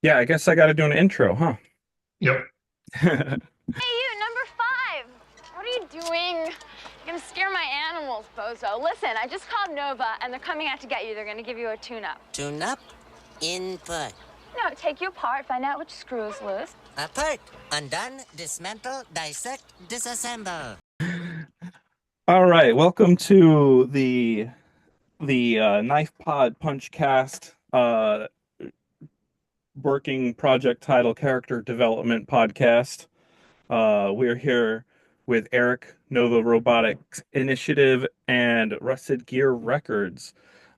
Yeah, I guess I got to do an intro, huh? Yep. Hey, you, number five! What are you doing? You're gonna scare my animals, bozo. Listen, I just called Nova, and they're coming out to get you. They're gonna give you a tune-up. Tune up, input. No, take you apart, find out which screw is loose. Apart, undone, dismantle, dissect, disassemble. All right, welcome to the Knife Pod Punch Cast working project title character development podcast. We're here with Eric, Nova Robotics Initiative, and Rusted Gear Records.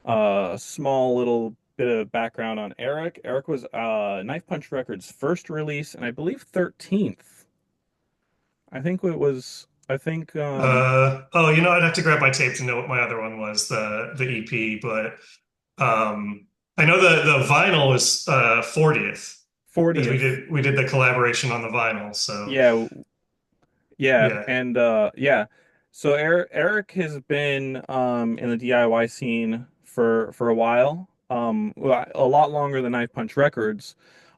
A small little bit of background on Eric. Eric was Knife Punch Records' first release, and I believe 13th. I think it was. I think I'd have to grab my tape to know what my other one was, the EP, but I know the vinyl was 40th because we 40th. did we did the collaboration on the vinyl. So Yeah, yeah, yeah, and yeah. So Eric has been in the DIY scene for a while. Well, a lot longer than Knife Punch Records.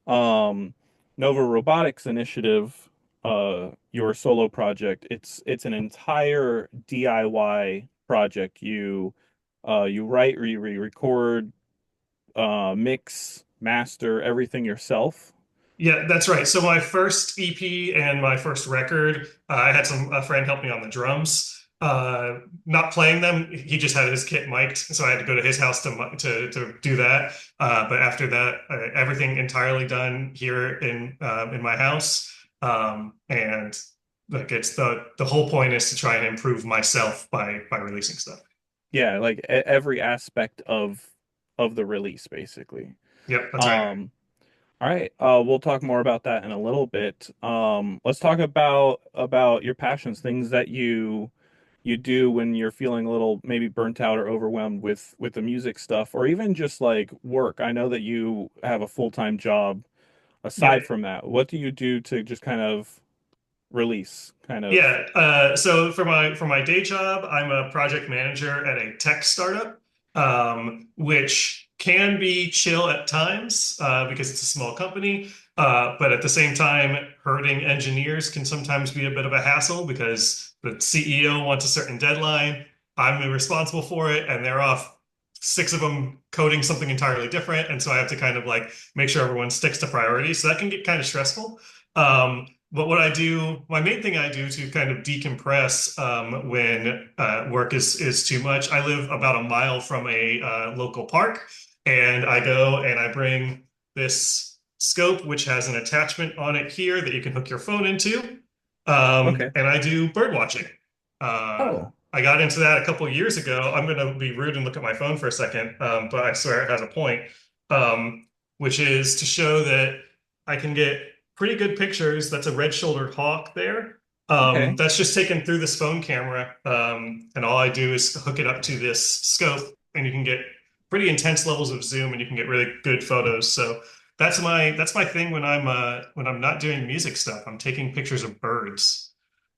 Um, Nova Robotics Initiative, your solo project. It's an entire DIY project. You write, record, mix, master everything yourself. yeah, that's right. So my first EP and my first record, I had a friend help me on the drums. Not playing them, he just had his kit mic'd, so I had to go to his house to do that. But after that, everything entirely done here in my house. And like it's the whole point is to try and improve myself by releasing stuff. Yeah, like every aspect of the release, basically. Yep, that's right. Um, all right, we'll talk more about that in a little bit. Let's talk about your passions, things that you do when you're feeling a little maybe burnt out or overwhelmed with the music stuff, or even just like work. I know that you have a full-time job Yep. aside from that. What do you do to just kind of release, kind of? Yeah. So for my day job, I'm a project manager at a tech startup, which can be chill at times because it's a small company. But at the same time, herding engineers can sometimes be a bit of a hassle because the CEO wants a certain deadline. I'm responsible for it, and they're off six of them coding something entirely different, and so I have to kind of like make sure everyone sticks to priorities. So that can get kind of stressful. But what I do, my main thing I do to kind of decompress when work is too much, I live about a mile from a local park, and I go and I bring this scope, which has an attachment on it here that you can hook your phone into, Okay. and I do bird watching. Oh, I got into that a couple of years ago. I'm going to be rude and look at my phone for a second, but I swear it has a point, which is to show that I can get pretty good pictures. That's a red-shouldered hawk there. okay. That's just taken through this phone camera, and all I do is hook it up to this scope, and you can get pretty intense levels of zoom, and you can get really good photos. So that's my thing when I'm not doing music stuff. I'm taking pictures of birds.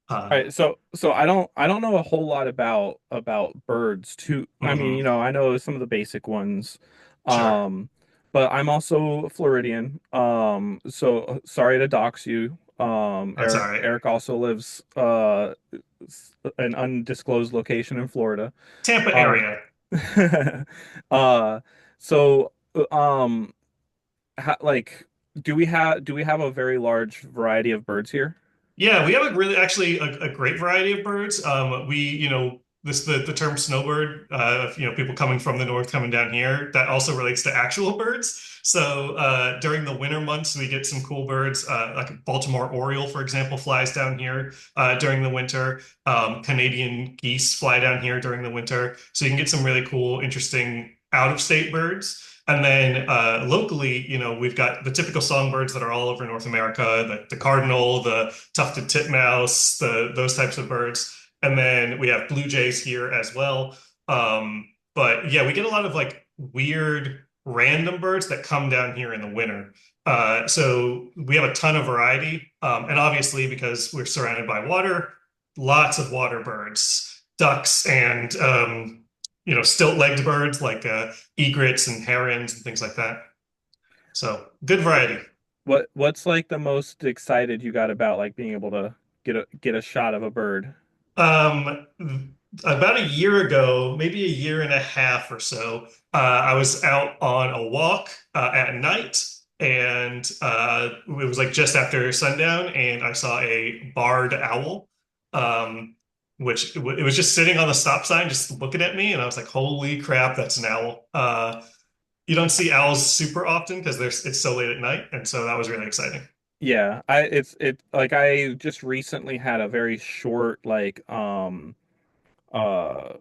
All Uh, right, so I don't know a whole lot about birds too. I mean, mhm, I know some of the basic ones. sure. Um, but I'm also Floridian. So sorry to dox you. That's all right. Eric also lives an undisclosed location in Florida. Tampa Um area. uh so um like do we have a very large variety of birds here? Yeah, we have a really actually a great variety of birds. The term snowbird, people coming from the north coming down here, that also relates to actual birds. So during the winter months, we get some cool birds, like a Baltimore Oriole, for example, flies down here during the winter. Canadian geese fly down here during the winter. So you can get some really cool, interesting out-of-state birds. And then locally, we've got the typical songbirds that are all over North America, the cardinal, the tufted titmouse, those types of birds. And then we have blue jays here as well. But yeah, we get a lot of like weird random birds that come down here in the winter. So we have a ton of variety. And obviously, because we're surrounded by water, lots of water birds, ducks, and stilt-legged birds like egrets and herons and things like that. So good variety. What's like the most excited you got about like being able to get a shot of a bird? Um, about a year ago, maybe a year and a half or so, I was out on a walk at night, and it was like just after sundown, and I saw a barred owl, um, it was just sitting on the stop sign, just looking at me, and I was like, "Holy crap, that's an owl!" You don't see owls super often because there's it's so late at night, and so that was really exciting. Yeah, it like I just recently had a very short uh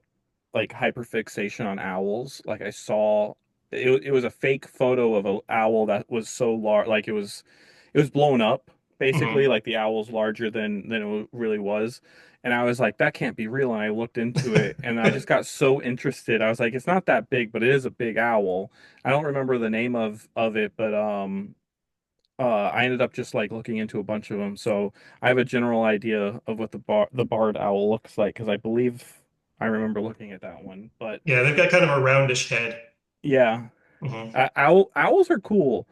like hyperfixation on owls. Like I saw it was a fake photo of an owl that was so large, like it was blown up basically, Mhm. like the owl's larger than it really was. And I was like, that can't be real. And I looked into it and I just got so interested. I was like, it's not that big, but it is a big owl. I don't remember the name of it, but I ended up just like looking into a bunch of them. So I have a general idea of what the barred owl looks like because I believe I remember looking at that one. But Yeah, they've got kind of a roundish head. yeah, Mhm. owls are cool.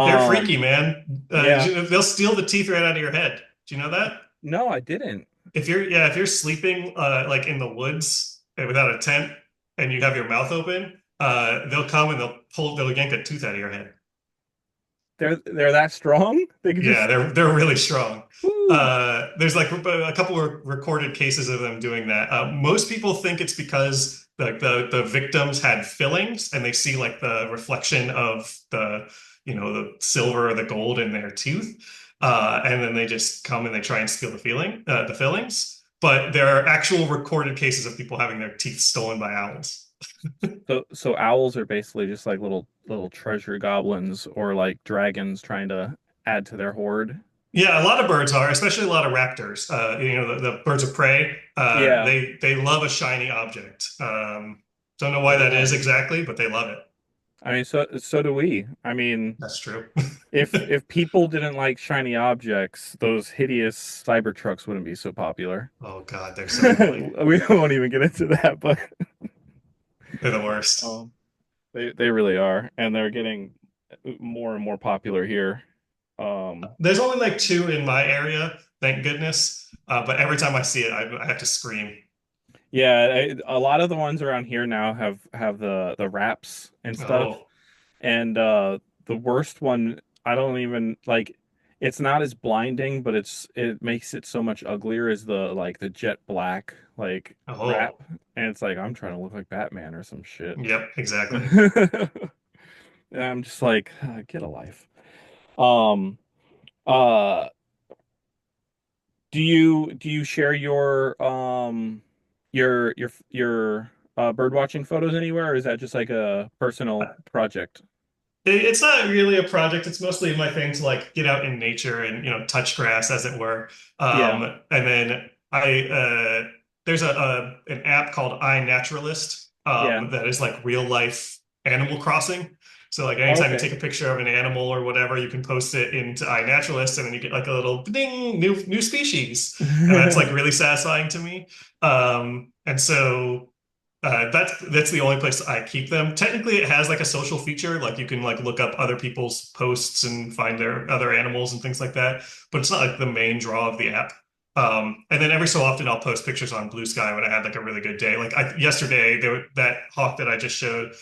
They're freaky, Um, man. yeah, They'll steal the teeth right out of your head. Do you know that? no, I didn't. If you're sleeping like in the woods without a tent and you have your mouth open, they'll come and they'll yank a tooth out of your head. They're that strong? They can Yeah, just they're really strong. woo. There's like a couple of recorded cases of them doing that. Most people think it's because the victims had fillings and they see like the reflection of the silver or the gold in their tooth, and then they just come and they try and steal the fillings. But there are actual recorded cases of people having their teeth stolen by owls. So owls are basically just like little treasure goblins or like dragons trying to add to their hoard. Yeah, a lot of birds are, especially a lot of raptors. The birds of prey. Yeah, They love a shiny object. Don't know why so do that is I. exactly, but they love it. I mean, so do we. I mean, That's true. if people didn't like shiny objects, those hideous cyber trucks wouldn't be so popular. Oh God, they're so annoying. We won't even get into that, but They're the worst. um, they really are, and they're getting more and more popular here. Um, There's only like two in my area, thank goodness. But every time I see it, I have to scream. yeah, a lot of the ones around here now have the wraps and stuff. Oh, And the worst one, I don't even like it's not as blinding, but it makes it so much uglier is the jet black like wrap. oh, And it's like I'm trying to look like Batman or some shit. yep, exactly. And I'm just like, get a life. Um uh do you share your bird watching photos anywhere, or is that just like a personal project? It's not really a project. It's mostly my thing to like get out in nature and touch grass, as it were. Yeah. And then there's an app called iNaturalist Yeah. that is like real life Animal Crossing. So like anytime you Okay. take a picture of an animal or whatever, you can post it into iNaturalist, and then you get like a little ding, new species, and that's like really satisfying to me. And so. That's the only place I keep them. Technically, it has like a social feature, like you can like look up other people's posts and find their other animals and things like that. But it's not like the main draw of the app. And then every so often, I'll post pictures on Blue Sky when I had like a really good day. Yesterday, that hawk that I just showed,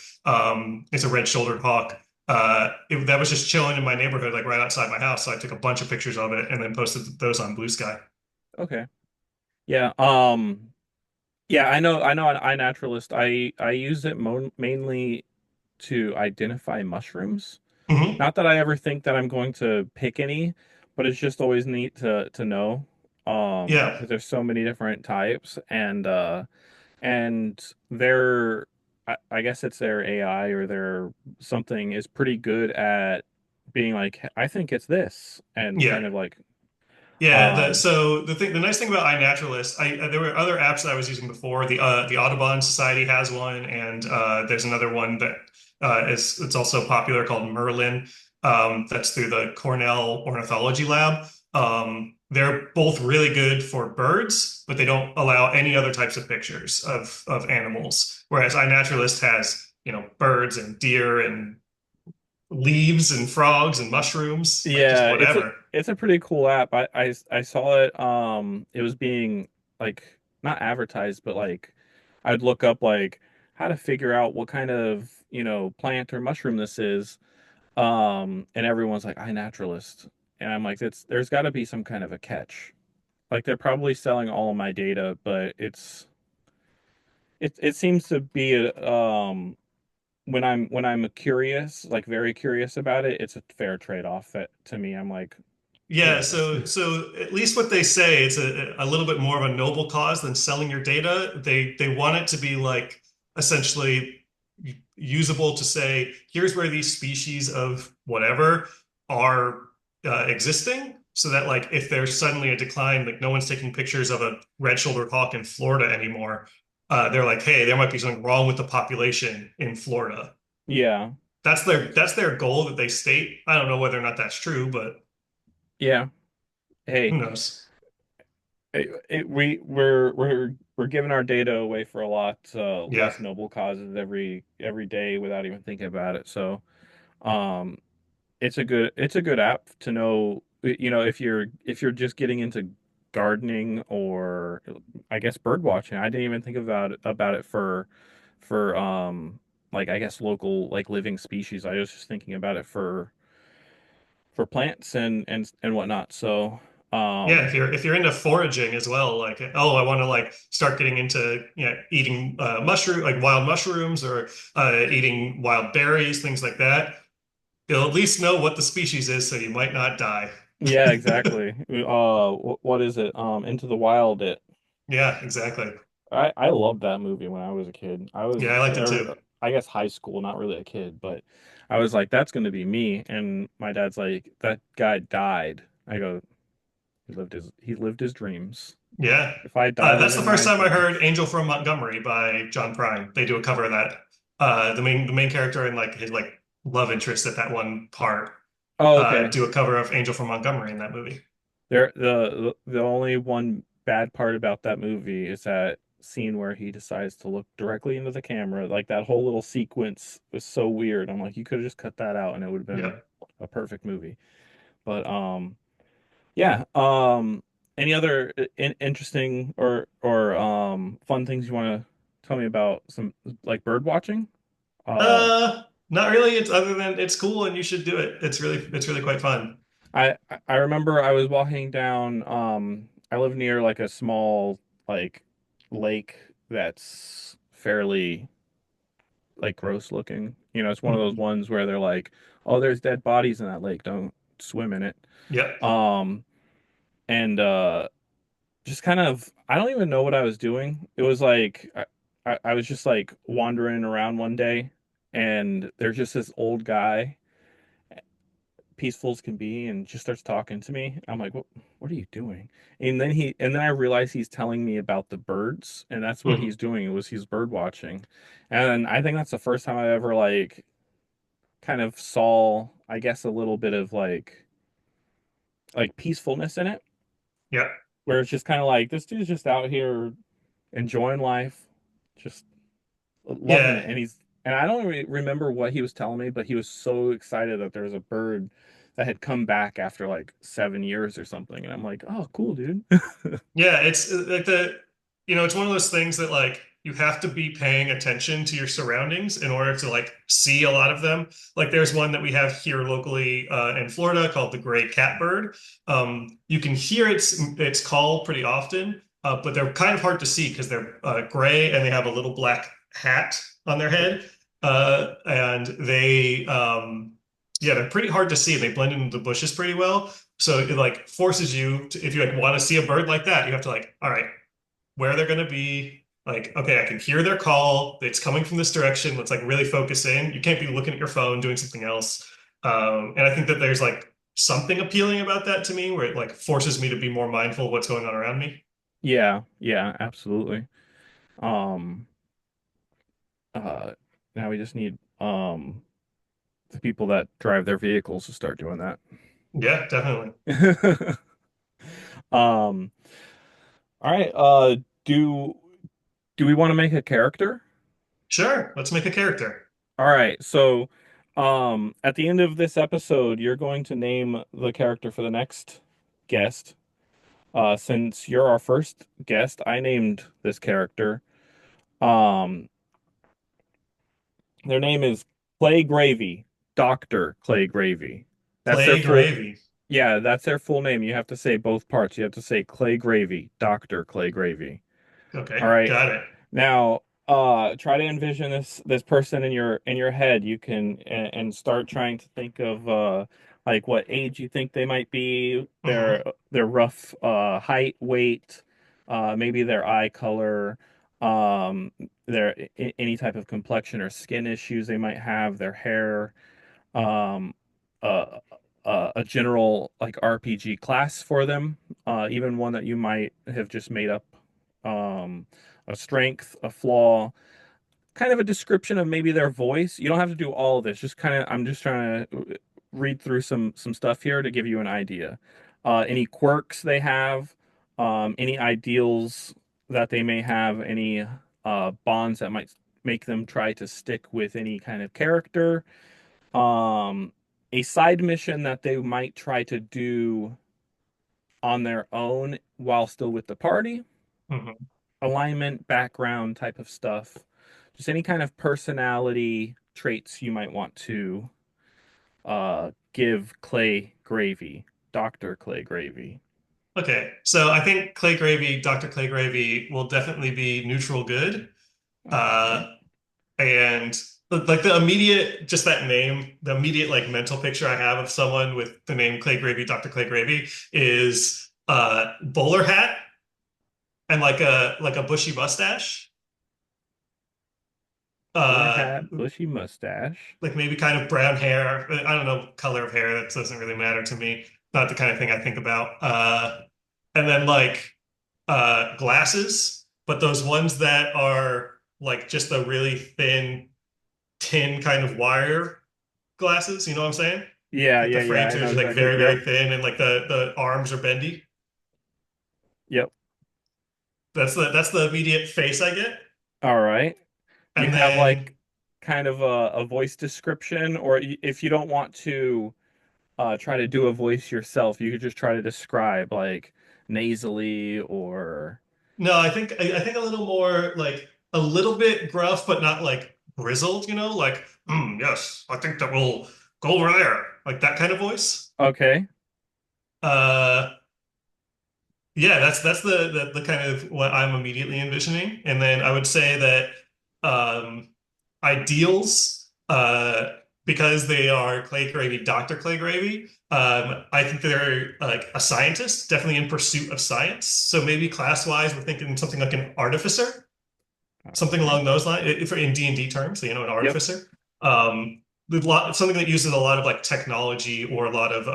it's a red-shouldered hawk. That was just chilling in my neighborhood, like right outside my house. So I took a bunch of pictures of it and then posted those on Blue Sky. Okay. Yeah. Yeah, I know an iNaturalist. I use it mo mainly to identify mushrooms. Hmm. Not that I ever think that I'm going to pick any, but it's just always neat to know. Yeah, Because there's so many different types and their I guess it's their AI or their something is pretty good at being like, I think it's this and yeah. kind of like Yeah, um the nice thing about iNaturalist, there were other apps that I was using before. The Audubon Society has one, and there's another one that is it's also popular called Merlin. That's through the Cornell Ornithology Lab. They're both really good for birds, but they don't allow any other types of pictures of animals. Whereas iNaturalist has birds and deer and leaves and frogs and mushrooms, like just Yeah, whatever. it's a pretty cool app. I saw it it was being like not advertised, but like I'd look up like how to figure out what kind of, plant or mushroom this is. And everyone's like, iNaturalist. And I'm like, there's got to be some kind of a catch. Like they're probably selling all of my data, but it seems to be when I'm curious, like very curious about it, it's a fair trade-off that to me. I'm like, Yeah, whatever. so at least what they say, it's a little bit more of a noble cause than selling your data. They want it to be like essentially usable to say, here's where these species of whatever are existing, so that like if there's suddenly a decline, like no one's taking pictures of a red-shouldered hawk in Florida anymore. They're like, hey, there might be something wrong with the population in Florida. Yeah. That's their goal that they state. I don't know whether or not that's true, but Yeah. who Hey, knows? we're giving our data away for a lot Yeah. less noble causes every day without even thinking about it. So, um, it's a good app to know, if you're just getting into gardening or I guess bird watching. I didn't even think about it for like I guess local like living species. I was just thinking about it for plants and whatnot. So, Yeah, um, if you're into foraging as well, like oh, I want to like start getting into eating mushroom like wild mushrooms or eating wild berries, things like that. You'll at least know what the species is, so you might not die. yeah, exactly. What is it? Into the Wild. Yeah, exactly. I loved that movie when I was a kid. Yeah, I liked it too. I guess high school, not really a kid, but I was like, that's going to be me. And my dad's like, that guy died. I go, he lived his dreams. Yeah, If I die that's the within first my time I heard dreams, "Angel from Montgomery" by John Prine. They do a cover of that. The main character and like his like love interest at that one part oh, okay. do a cover of "Angel from Montgomery" in that movie. The only one bad part about that movie is that scene where he decides to look directly into the camera. Like that whole little sequence was so weird. I'm like, you could have just cut that out and it would have been Yeah. a perfect movie. But yeah. Any other interesting or fun things you want to tell me about some like bird watching? Uh, Not really. It's other than it's cool and you should do it. It's really quite fun. I remember I was walking down. I live near like a small like lake that's fairly like gross looking. It's one of those Mhm. ones where they're like, oh, there's dead bodies in that lake. Don't swim in it. Yep. Um, and just kind of, I don't even know what I was doing. It was like I was just like wandering around one day, and there's just this old guy, peaceful as can be, and just starts talking to me. I'm like, what are you doing? And then I realize he's telling me about the birds, and that's what Mhm. he's doing. He's bird watching. And I think that's the first time I ever like kind of saw, I guess, a little bit of like peacefulness in it, Yep. where it's just kind of like this dude's just out here enjoying life, just loving Yeah. it. And I don't remember what he was telling me, but he was so excited that there was a bird that had come back after like 7 years or something. And I'm like, oh, cool, dude. Yeah, it's like it's one of those things that like you have to be paying attention to your surroundings in order to like see a lot of them. Like there's one that we have here locally in Florida called the gray catbird. You can hear its call pretty often, but they're kind of hard to see because they're gray and they have a little black hat on their head, and they're pretty hard to see. They blend into the bushes pretty well. So it like forces you to, if you like want to see a bird like that, you have to like, all right, where they're going to be. Like, okay, I can hear their call. It's coming from this direction. Let's like really focus in. You can't be looking at your phone doing something else. And I think that there's like something appealing about that to me, where it like forces me to be more mindful of what's going on around me. Yeah, yeah, absolutely. Um, uh, Now we just need the people that drive their vehicles to start doing that. Yeah, definitely. Um, all right. Do do we want to make a character? Sure. Let's make a character. All right. So At the end of this episode, you're going to name the character for the next guest. Since you're our first guest, I named this character. Um, their name is Clay Gravy, Dr. Clay Gravy. That's their Clay full, gravy. yeah, that's their full name. You have to say both parts. You have to say Clay Gravy, Dr. Clay Gravy. All Okay, right. got it. Now, try to envision this person in your head. You can and start trying to think of like what age you think they might be, Hmm. their rough height, weight, maybe their eye color, um, any type of complexion or skin issues they might have, their hair, um, uh, a general like RPG class for them, even one that you might have just made up, um, a strength, a flaw, kind of a description of maybe their voice. You don't have to do all of this. Just kind of, I'm just trying to read through some stuff here to give you an idea. Any quirks they have, any ideals that they may have, any bonds that might make them try to stick with any kind of character, um, a side mission that they might try to do on their own while still with the party, Hmm. alignment, background type of stuff. Just any kind of personality traits you might want to give Clay Gravy, Dr. Clay Gravy. Okay, so I think Clay gravy, Dr. Clay gravy will definitely be neutral good. All right. Uh, and like the immediate, just that name, the immediate like mental picture I have of someone with the name Clay Gravy, Dr. Clay Gravy is bowler hat and like a bushy mustache. Bowler Uh, hat, bushy mustache. like maybe kind of brown hair. I don't know color of hair. That doesn't really matter to me. Not the kind of thing I think about. And then like glasses, but those ones that are like just a really thin tin kind of wire glasses. You know what I'm saying? Yeah, Like the yeah, yeah. frames I are know just like exactly. very, Yep. very thin and like the arms are bendy. Yep. That's the immediate face I get. All right. You And have then like kind of a voice description, or if you don't want to try to do a voice yourself, you could just try to describe like nasally or no, I think a little more like a little bit gruff, but not like grizzled, like, yes, I think that we'll go over there. Like that kind of voice. okay. Uh yeah, that's the kind of what I'm immediately envisioning. And then I would say that ideals, because they are Clay Gravy, Dr. Clay Gravy, I think they're like a scientist, definitely in pursuit of science. So maybe class-wise, we're thinking something like an artificer, All something right. along those lines, if in D&D terms, so, an Yep. artificer. Something that uses a lot of like technology or a lot of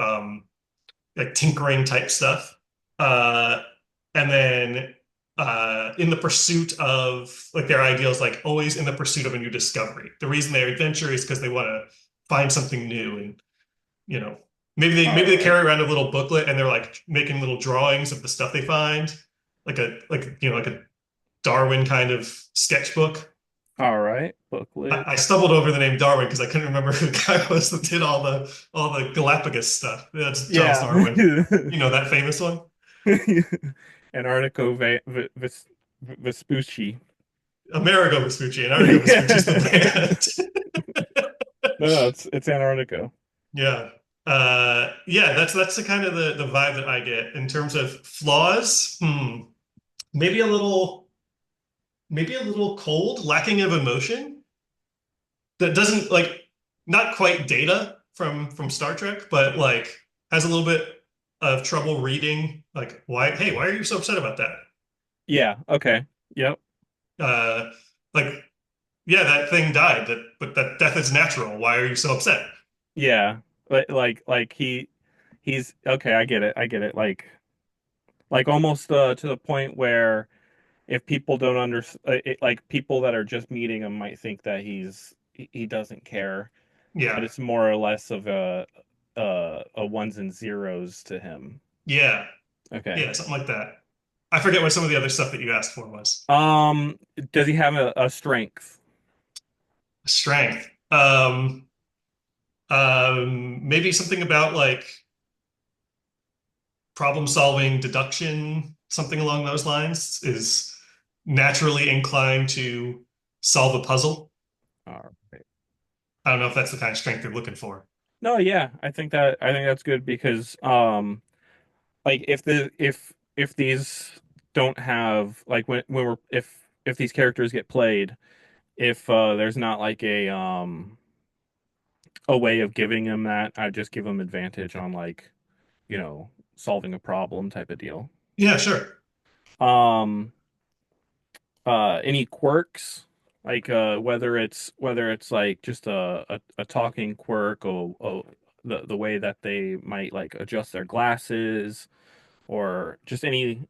like tinkering type stuff. Uh, and then in the pursuit of like their ideals, like always in the pursuit of a new discovery. The reason they adventure is because they want to find something new, and you know maybe they All maybe they right. carry around a little booklet and they're like making little drawings of the stuff they find, like a Darwin kind of sketchbook. All right. I Booklet. stumbled over the name Darwin because I couldn't remember who the guy was that did all the Galapagos stuff. That's Charles Yeah. Darwin. That famous one. Antarctico Vespucci. Amerigo Vespucci. Antarctigo Vespucci is Yeah. the band. No, it's Antarctica. Yeah. Yeah, that's the kind of the vibe that I get in terms of flaws. Maybe a little maybe a little cold, lacking of emotion. That doesn't like not quite Data from Star Trek, but like has a little bit of trouble reading like why are you so upset about that? Yeah. Okay. Yep. Uh like yeah, that thing died, but that death is natural. Why are you so upset? Yeah. Like he's okay. I get it. I get it. Like almost to the point where if people don't like people that are just meeting him might think that he doesn't care, but Yeah. it's more or less of a ones and zeros to him. Yeah. Okay. Yeah, something like that. I forget what some of the other stuff that you asked for was. Does he have a strength? Strength. Maybe something about like problem solving, deduction, something along those lines, is naturally inclined to solve a puzzle. All right. I don't know if that's the kind of strength you're looking for. No, yeah, I think that's good because like if these don't have like when we're if these characters get played, if there's not like a way of giving them that, I just give them advantage on like, you know, solving a problem type of deal. Yeah, sure. Um any quirks like whether it's like just a talking quirk or the way that they might like adjust their glasses or just any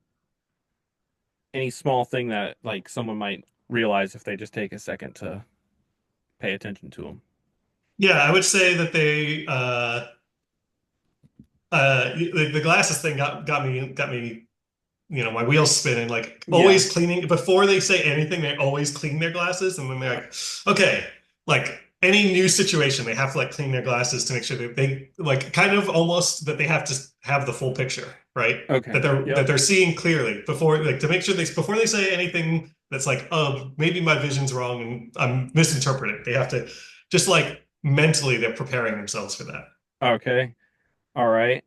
small thing that like someone might realize if they just take a second to pay attention to them. Yeah, I would say that the glasses thing got me, my wheels spinning, like Yeah. always cleaning before they say anything, they always clean their glasses. And then they're like, okay, like any new situation, they have to like clean their glasses to make sure that they like kind of almost that they have to have the full picture, right? Okay. That Yep. they're seeing clearly before, like to make sure they before they say anything that's like, oh, maybe my vision's wrong and I'm misinterpreting. They have to just like mentally they're preparing themselves for that. Okay. All right.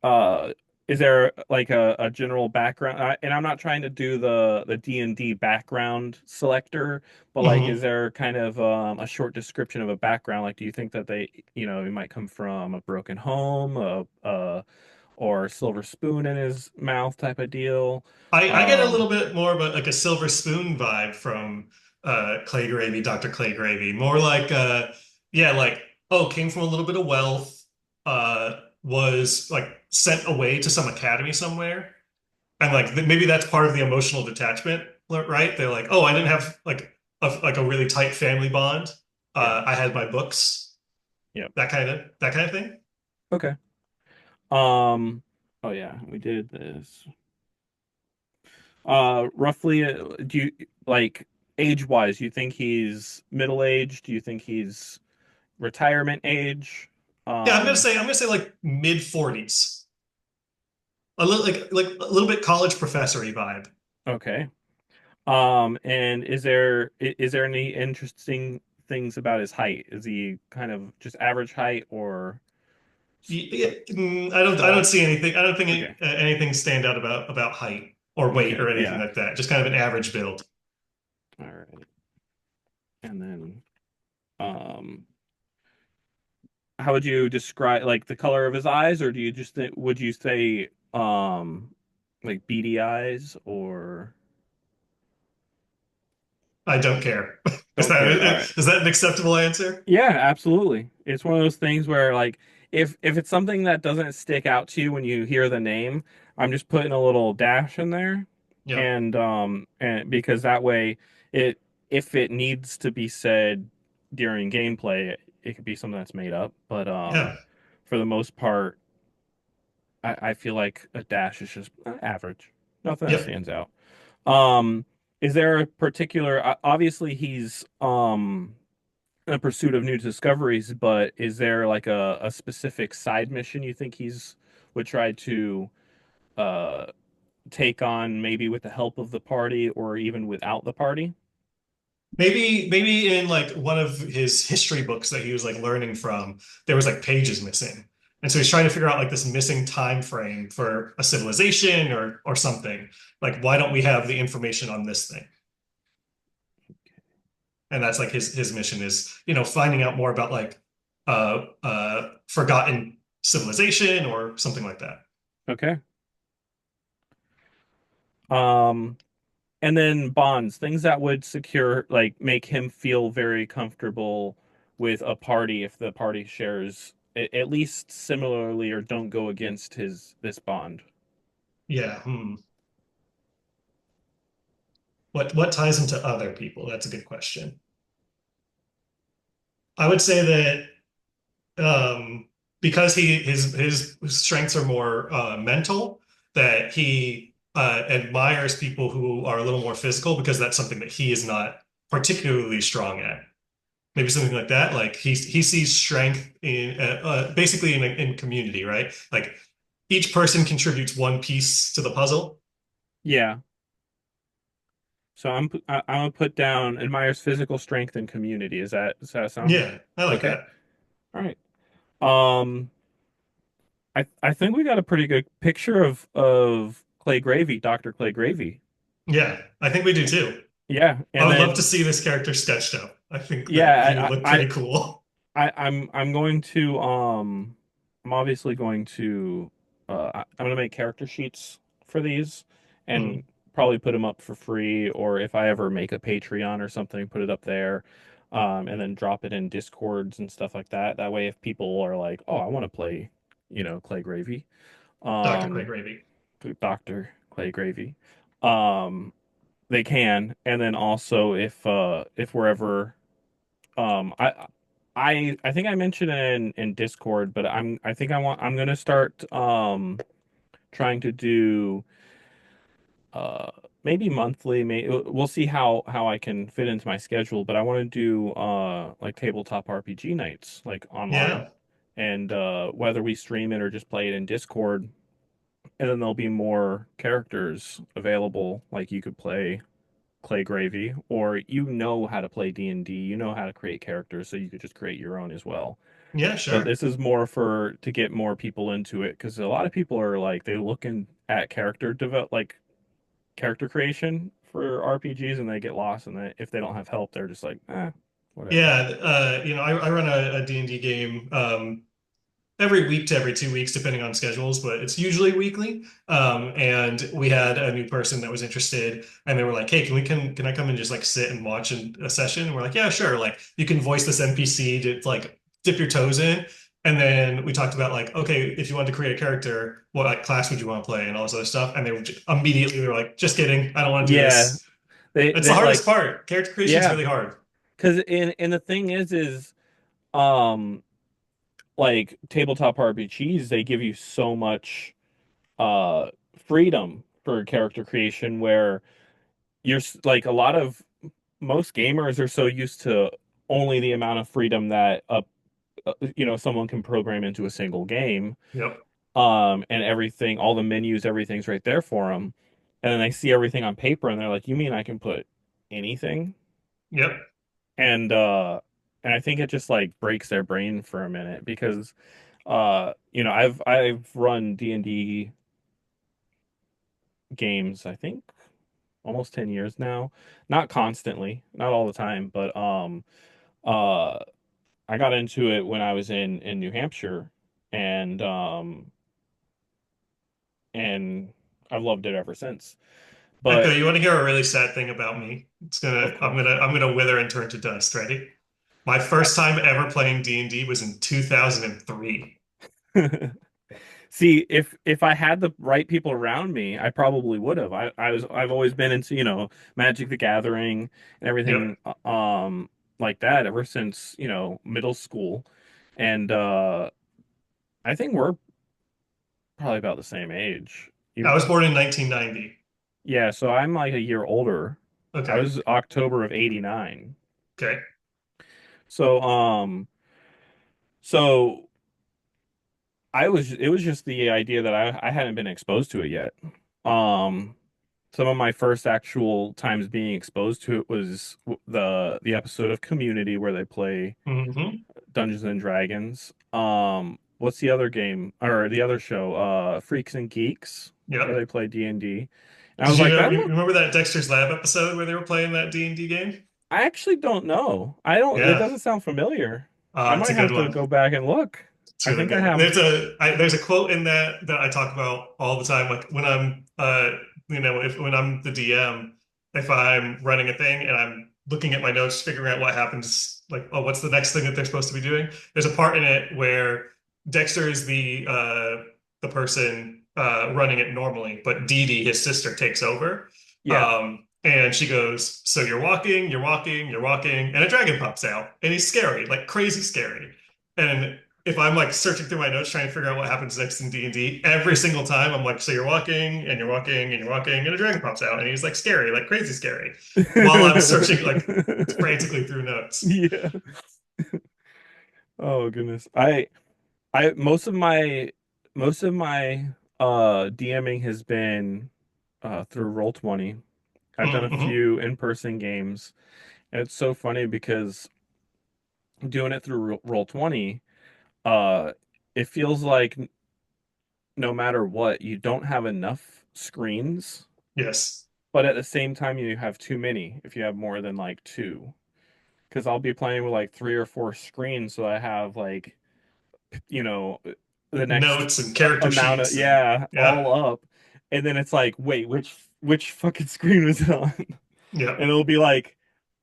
Uh, is there like a general background? And I'm not trying to do the D&D background selector, but like, is Mhm. there kind of a short description of a background? Like, do you think that he might come from a broken home, or silver spoon in his mouth type of deal? I get a little Um, bit more of a like a silver spoon vibe from Clay Gravy, Dr. Clay Gravy. More like yeah, like oh, came from a little bit of wealth, was like sent away to some academy somewhere. And like maybe that's part of the emotional detachment, right? They're like, "Oh, I didn't have like a really tight family bond. yeah, I had my books." yeah. That kind of thing. Okay. Um, oh yeah, we did this. Roughly, do you like age wise, you think he's middle aged? Do you think he's retirement age? Yeah, Um, I'm gonna say like mid 40s. A little like a little bit college professory vibe. okay. And is there any interesting things about his height? Is he kind of just average height or I don't tall? see anything. I don't think Okay. anything stand out about height or weight Okay. or anything Yeah. like that. Just kind of an average build. All right. And then, um, how would you describe like the color of his eyes, or do you just think, would you say like beady eyes or I don't care. Is don't care? All right. that an acceptable answer? Yeah, absolutely. It's one of those things where like if it's something that doesn't stick out to you when you hear the name, I'm just putting a little dash in there Yep. and because that way it if it needs to be said during gameplay, it could be something that's made up, but Yeah. for the most part I feel like a dash is just average. Nothing that Yep. stands out. Um is there a particular obviously he's in pursuit of new discoveries, but is there like a specific side mission you think he's would try to uh take on maybe with the help of the party or even without the party? Maybe in like one of his history books that he was like learning from, there was like pages missing. And so he's trying to figure out like this missing time frame for a civilization or something. Like, why don't we have the information on this thing? And that's like his mission is, finding out more about like forgotten civilization or something like that. Okay. Um and then bonds, things that would secure like make him feel very comfortable with a party if the party shares at least similarly or don't go against his this bond. Yeah. Hmm. What ties him to other people? That's a good question. I would say that because his strengths are more mental, that he admires people who are a little more physical because that's something that he is not particularly strong at. maybe something like that. Like he sees strength in basically in community, right? Like each person contributes one piece to the puzzle. Yeah. So I'm gonna put down admires physical strength and community. Does that sound Yeah, I like okay? that. All right. Um, I think we got a pretty good picture of Clay Gravy, Dr. Clay Gravy. Yeah, I think we do too. Yeah, I and would love to then see this character sketched up. I think that he would yeah, look pretty cool. I'm going to I'm obviously going to I'm gonna make character sheets for these and Mhm. probably put them up for free, or if I ever make a Patreon or something, put it up there, and then drop it in Discords and stuff like that. That way, if people are like, "Oh, I want to play," Clay Gravy, Dr. Clay um, Gravy. Doctor Clay Gravy, um, they can. And then also, if we're ever I think I mentioned it in Discord, but I'm gonna start trying to do uh maybe monthly, we'll see how I can fit into my schedule, but I want to do like tabletop RPG nights like online, Yeah. and whether we stream it or just play it in Discord, and then there'll be more characters available, like you could play Clay Gravy, or how to play D&D, you know how to create characters, so you could just create your own as well. Yeah, But sure. this is more for to get more people into it, because a lot of people are like they're looking at character creation for RPGs, and they get lost, and if they don't have help, they're just like, whatever. Yeah, I run a D&D game every week to every 2 weeks, depending on schedules, but it's usually weekly. And we had a new person that was interested, and they were like, "Hey, can I come and just like sit and watch a session?" And we're like, "Yeah, sure." Like you can voice this NPC to like dip your toes in. And then we talked about like, okay, if you wanted to create a character, what like class would you want to play and all this other stuff. And immediately they were like, "Just kidding, I don't want to do Yeah, this." It's the they hardest like part. Character creation is yeah, really hard. because in the thing is um like tabletop RPGs, they give you so much uh freedom for character creation, where like a lot of most gamers are so used to only the amount of freedom that someone can program into a single game, Yep. and everything, all the menus, everything's right there for them, and then they see everything on paper and they're like, you mean I can put anything? Yep. and and I think it just like breaks their brain for a minute, because I've run D&D games, I think almost 10 years now. Not constantly, not all the time, but uh I got into it when I was in New Hampshire, and and I've loved it ever since. Echo, But you want to hear a really sad thing about me? of course. I'm gonna wither and turn to dust. Ready? My first time ever playing D&D was in 2003. See, if I had the right people around me, I probably would have. I've always been into, Magic the Gathering and Yep. everything like that ever since, middle school. And I think we're probably about the same age. I You was born in 1990. Yeah, so I'm like a year older. I Okay. was October of 89. Okay. So so it was just the idea that I hadn't been exposed to it yet. Um some of my first actual times being exposed to it was the episode of Community where they play Hmm. Dungeons and Dragons. What's the other game or the other show? Freaks and Geeks, where Yep. they play D&D. And I Did was you like, know? that You look remember that Dexter's Lab episode where they were playing that D&D game? I actually don't know. I don't It Yeah. doesn't sound familiar. I It's a might good have to one. go back and look. It's I really think I good. have. There's a quote in that I talk about all the time. Like when I'm if when I'm the DM, if I'm running a thing and I'm looking at my notes, figuring out what happens, like, oh, what's the next thing that they're supposed to be doing? There's a part in it where Dexter is the person running it normally, but Dee Dee, his sister, takes over. Yeah. And she goes, "So you're walking, and a dragon pops out, and he's scary, like crazy scary." And if I'm like searching through my notes trying to figure out what happens next in D&D, every single time I'm like, so you're walking and you're walking and you're walking and a dragon pops out and he's like scary, like crazy scary, while I'm searching like frantically through notes. Yeah. Oh goodness. I most of my DMing has been through Roll20. I've done a Mm-hmm. few in-person games, and it's so funny because doing it through Roll20, uh it feels like no matter what, you don't have enough screens, Yes. but at the same time you have too many if you have more than like two. Because I'll be playing with like three or four screens, so I have like, you know, the next Notes and character amount of, sheets and yeah, yeah. all up. And then it's like, wait, which fucking screen was it on? Yep. And it'll be like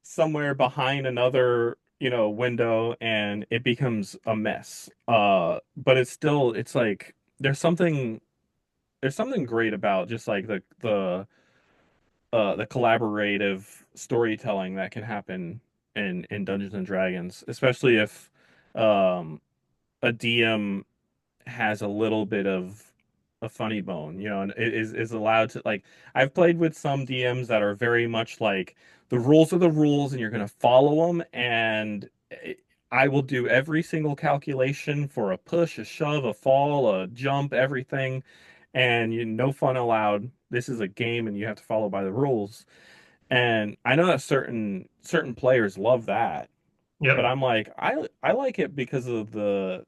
somewhere behind another, window, and it becomes a mess. But it's like there's something great about just like the collaborative storytelling that can happen in Dungeons and Dragons, especially if um a DM has a little bit of a funny bone, and is allowed to, like, I've played with some DMs that are very much like the rules are the rules and you're going to follow them, and I will do every single calculation for a push, a shove, a fall, a jump, everything, and no fun allowed. This is a game and you have to follow by the rules. And I know that certain players love that, but Yep. I'm like, I like it because of the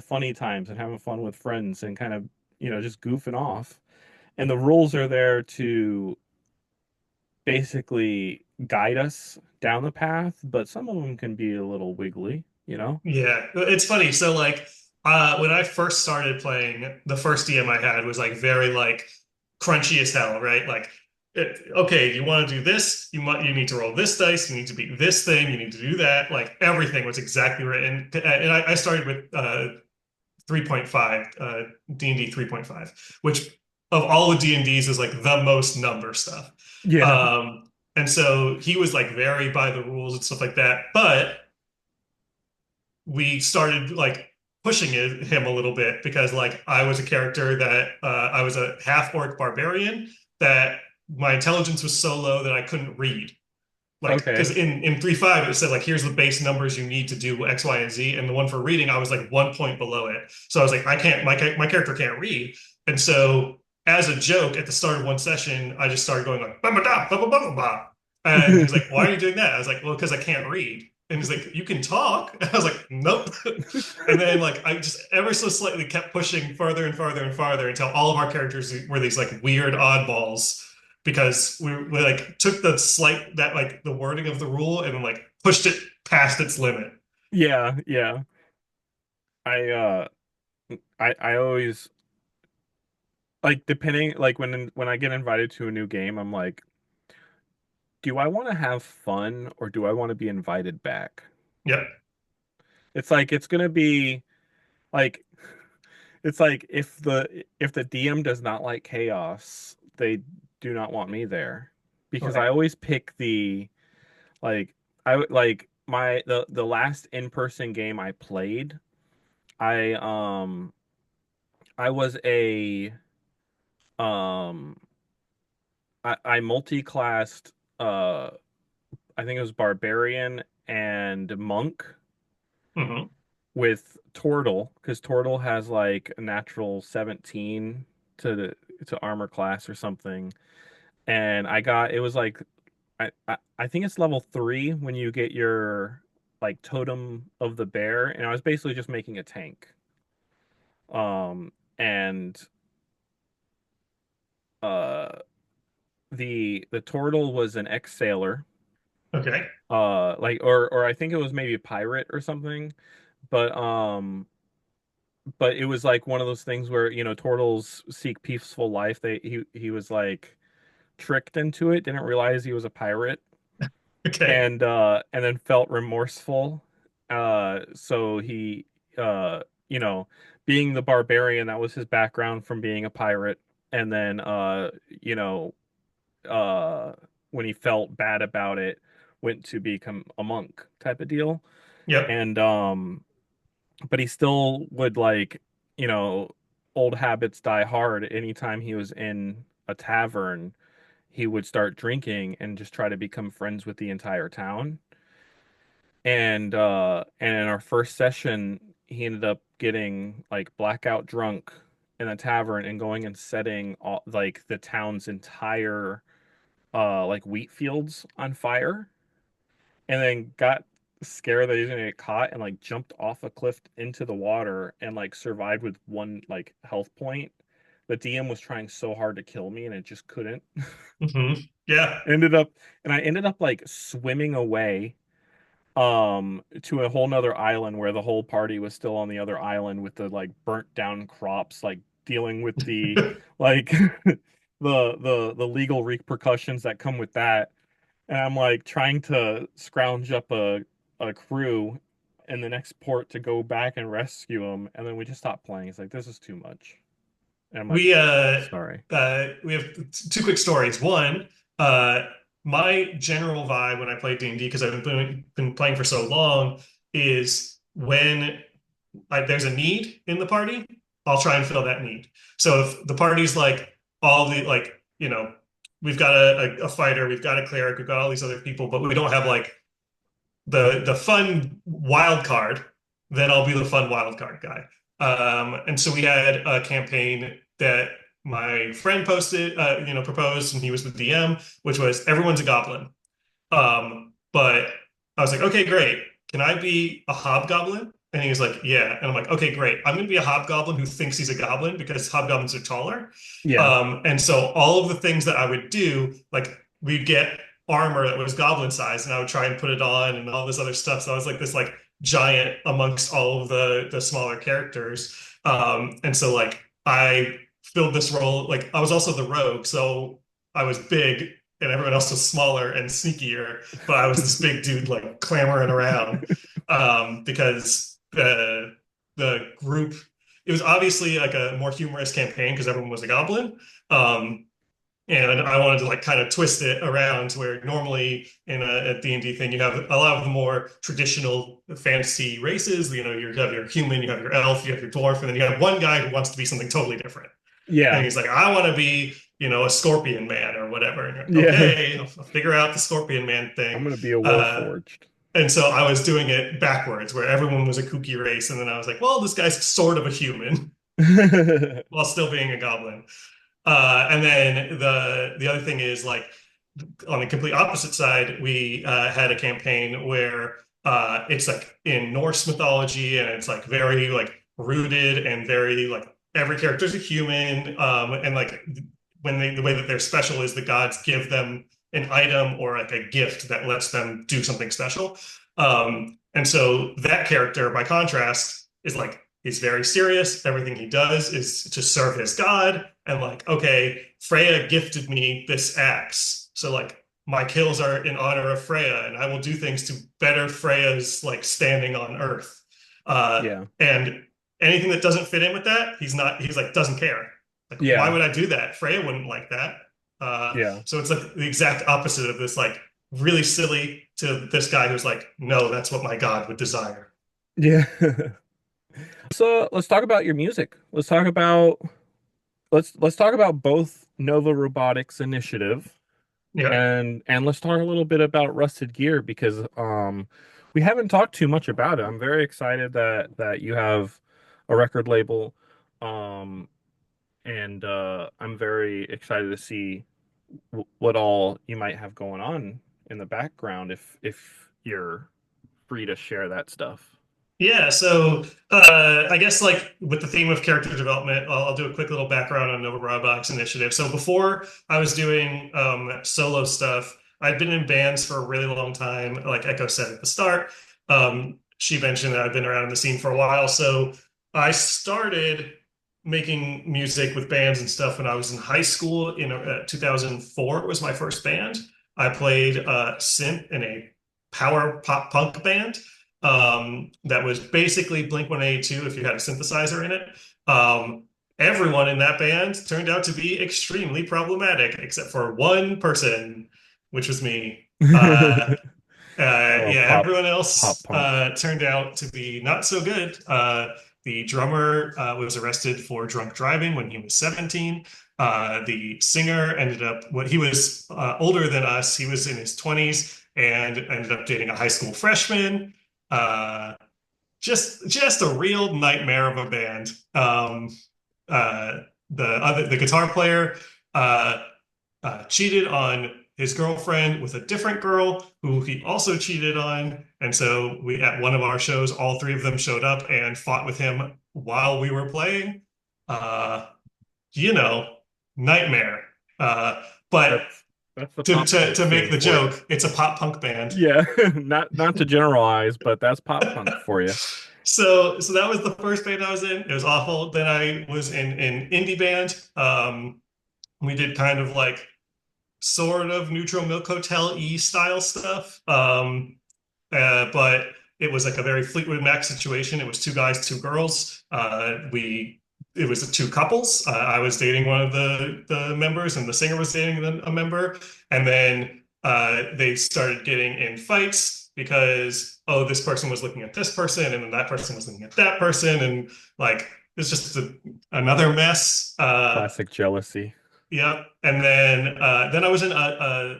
funny times and having fun with friends and kind of, just goofing off. And the rules are there to basically guide us down the path, but some of them can be a little wiggly. Yeah, it's funny. So like when I first started playing, the first DM I had was like very like crunchy as hell, right? Like okay, you want to do this, you need to roll this dice, you need to beat this thing, you need to do that. Like everything was exactly written. And I started with 3.5, D&D 3.5, which of all the D&Ds is like the most number stuff. Yeah. And so he was like very by the rules and stuff like that. But we started like pushing him a little bit because like I was a character that I was a half orc barbarian that my intelligence was so low that I couldn't read. Like, because Okay. in 3.5 it said like here's the base numbers you need to do X, Y, and Z, and the one for reading I was like 1 point below it. So I was like, I can't, my character can't read, and so as a joke at the start of one session, I just started going like ba ba da ba ba ba ba ba, and he's like, why are you doing that? I was like, well, because I can't read. And he's like, you can talk. And I was like, nope. And then like I just ever so slightly kept pushing further and farther and farther until all of our characters were these like weird oddballs because we like took the slight that like the wording of the rule and then like pushed it past its limit. Yeah, yeah. I I always like, depending, like, when I get invited to a new game, I'm like, do I want to have fun or do I want to be invited back? Yep. It's like it's gonna be like it's like if the DM does not like chaos, they do not want me there, because I Right. always pick like the last in-person game I played, I I was a um I multi-classed, I think it was barbarian and monk Hmm. with Tortle, because Tortle has like a natural 17 to armor class or something. And it was like, I think it's level 3 when you get your like totem of the bear, and I was basically just making a tank. And uh the Tortle was an ex-sailor, Okay. like, or I think it was maybe a pirate or something. But it was like one of those things where, turtles seek peaceful life. He was like tricked into it, didn't realize he was a pirate, Okay. and then felt remorseful. So he, you know, being the barbarian, that was his background from being a pirate. And then, uh, when he felt bad about it, went to become a monk type of deal. Yep. And but he still would like, you know, old habits die hard. Anytime he was in a tavern, he would start drinking and just try to become friends with the entire town. And in our first session, he ended up getting like blackout drunk in a tavern and going and setting all, like the town's entire like wheat fields on fire, and then got scared that he was gonna get caught and like jumped off a cliff into the water and like survived with one like health point. The DM was trying so hard to kill me and it just couldn't. Hmm. Yeah. Ended up and I ended up like swimming away to a whole nother island where the whole party was still on the other island with the like burnt down crops, like dealing with the like the legal repercussions that come with that. And I'm like trying to scrounge up a crew in the next port to go back and rescue him, and then we just stopped playing. It's like this is too much. And I'm like, We sorry. we have two quick stories. One, uh my general vibe when I play D&D, because been playing for so long, is when there's a need in the party, I'll try and fill that need. So if the party's like all the like, we've got a fighter, we've got a cleric, we've got all these other people, but we don't have like the fun wild card, then I'll be the fun wild card guy. And so we had a campaign that my friend proposed, and he was the DM, which was everyone's a goblin. But I was like, okay, great. Can I be a hobgoblin? And he was like, yeah. And I'm like, okay, great. I'm going to be a hobgoblin who thinks he's a goblin because hobgoblins are taller. Yeah. And so all of the things that I would do, like we'd get armor that was goblin size, and I would try and put it on and all this other stuff. So I was like this like giant amongst all of the smaller characters. And so like I filled this role. Like I was also the rogue, so I was big and everyone else was smaller and sneakier, but I was this big dude like clamoring around because the group, it was obviously like a more humorous campaign because everyone was a goblin. Um, and I wanted to like kind of twist it around where normally in a D&D thing, you have a lot of the more traditional fantasy races. You have your human, you have your elf, you have your dwarf, and then you have one guy who wants to be something totally different. And Yeah. he's like, I want to be, a scorpion man or whatever. And you're like, Yeah. okay, I'll figure out the scorpion man I'm thing. gonna be a Uh, warforged. and so I was doing it backwards, where everyone was a kooky race. And then I was like, well, this guy's sort of a human while still being a goblin. And then the other thing is like on the complete opposite side, we had a campaign where it's like in Norse mythology, and it's like very like rooted and very like every character's a human, and like the way that they're special is the gods give them an item or like a gift that lets them do something special. And so that character, by contrast, is like he's very serious. Everything he does is to serve his god. And like, okay, Freya gifted me this axe. So like my kills are in honor of Freya, and I will do things to better Freya's like standing on Earth. Yeah. And anything that doesn't fit in with that, he's like, doesn't care. Like, why Yeah. would I do that? Freya wouldn't like that. Yeah. So it's like the exact opposite of this, like really silly to this guy who's like, no, that's what my God would desire. Yeah. So let's talk about your music. Let's talk about both Nova Robotics Initiative Yeah. and let's talk a little bit about Rusted Gear because we haven't talked too much about it. I'm very excited that you have a record label, um and I'm very excited to see what all you might have going on in the background if you're free to share that stuff. Yeah, so I guess like with the theme of character development, I'll do a quick little background on Nova Robotics Initiative. So before I was doing solo stuff, I'd been in bands for a really long time, like Echo said at the start. She mentioned that I've been around in the scene for a while. So I started making music with bands and stuff when I was in high school. In 2004 was my first band. I played synth in a power pop punk band that was basically Blink-182 if you had a synthesizer in it. Everyone in that band turned out to be extremely problematic, except for one person, which was me. Oh, Yeah, everyone pop else punk. turned out to be not so good. The drummer was arrested for drunk driving when he was 17. The singer ended up, what he was older than us. He was in his 20s and ended up dating a high school freshman. Uh, just a real nightmare of a band. The guitar player uh, cheated on his girlfriend with a different girl who he also cheated on. And so we, at one of our shows, all three of them showed up and fought with him while we were playing. Uh, you know, nightmare. But That's the to, pop to punk to make scene the for you. joke, it's a pop punk band. Yeah, not to generalize, but that's pop punk for you. So that was the first band I was in. It was awful. Then I was in an indie band. We did kind of like sort of Neutral Milk Hotel-y style stuff. But it was like a very Fleetwood Mac situation. It was two guys, two girls. It was two couples. I was dating one of the members, and the singer was dating a member. And then they started getting in fights because this person was looking at this person, and then that person was looking at that person, and like it's just another mess. Classic jealousy. Yeah, and then I was in a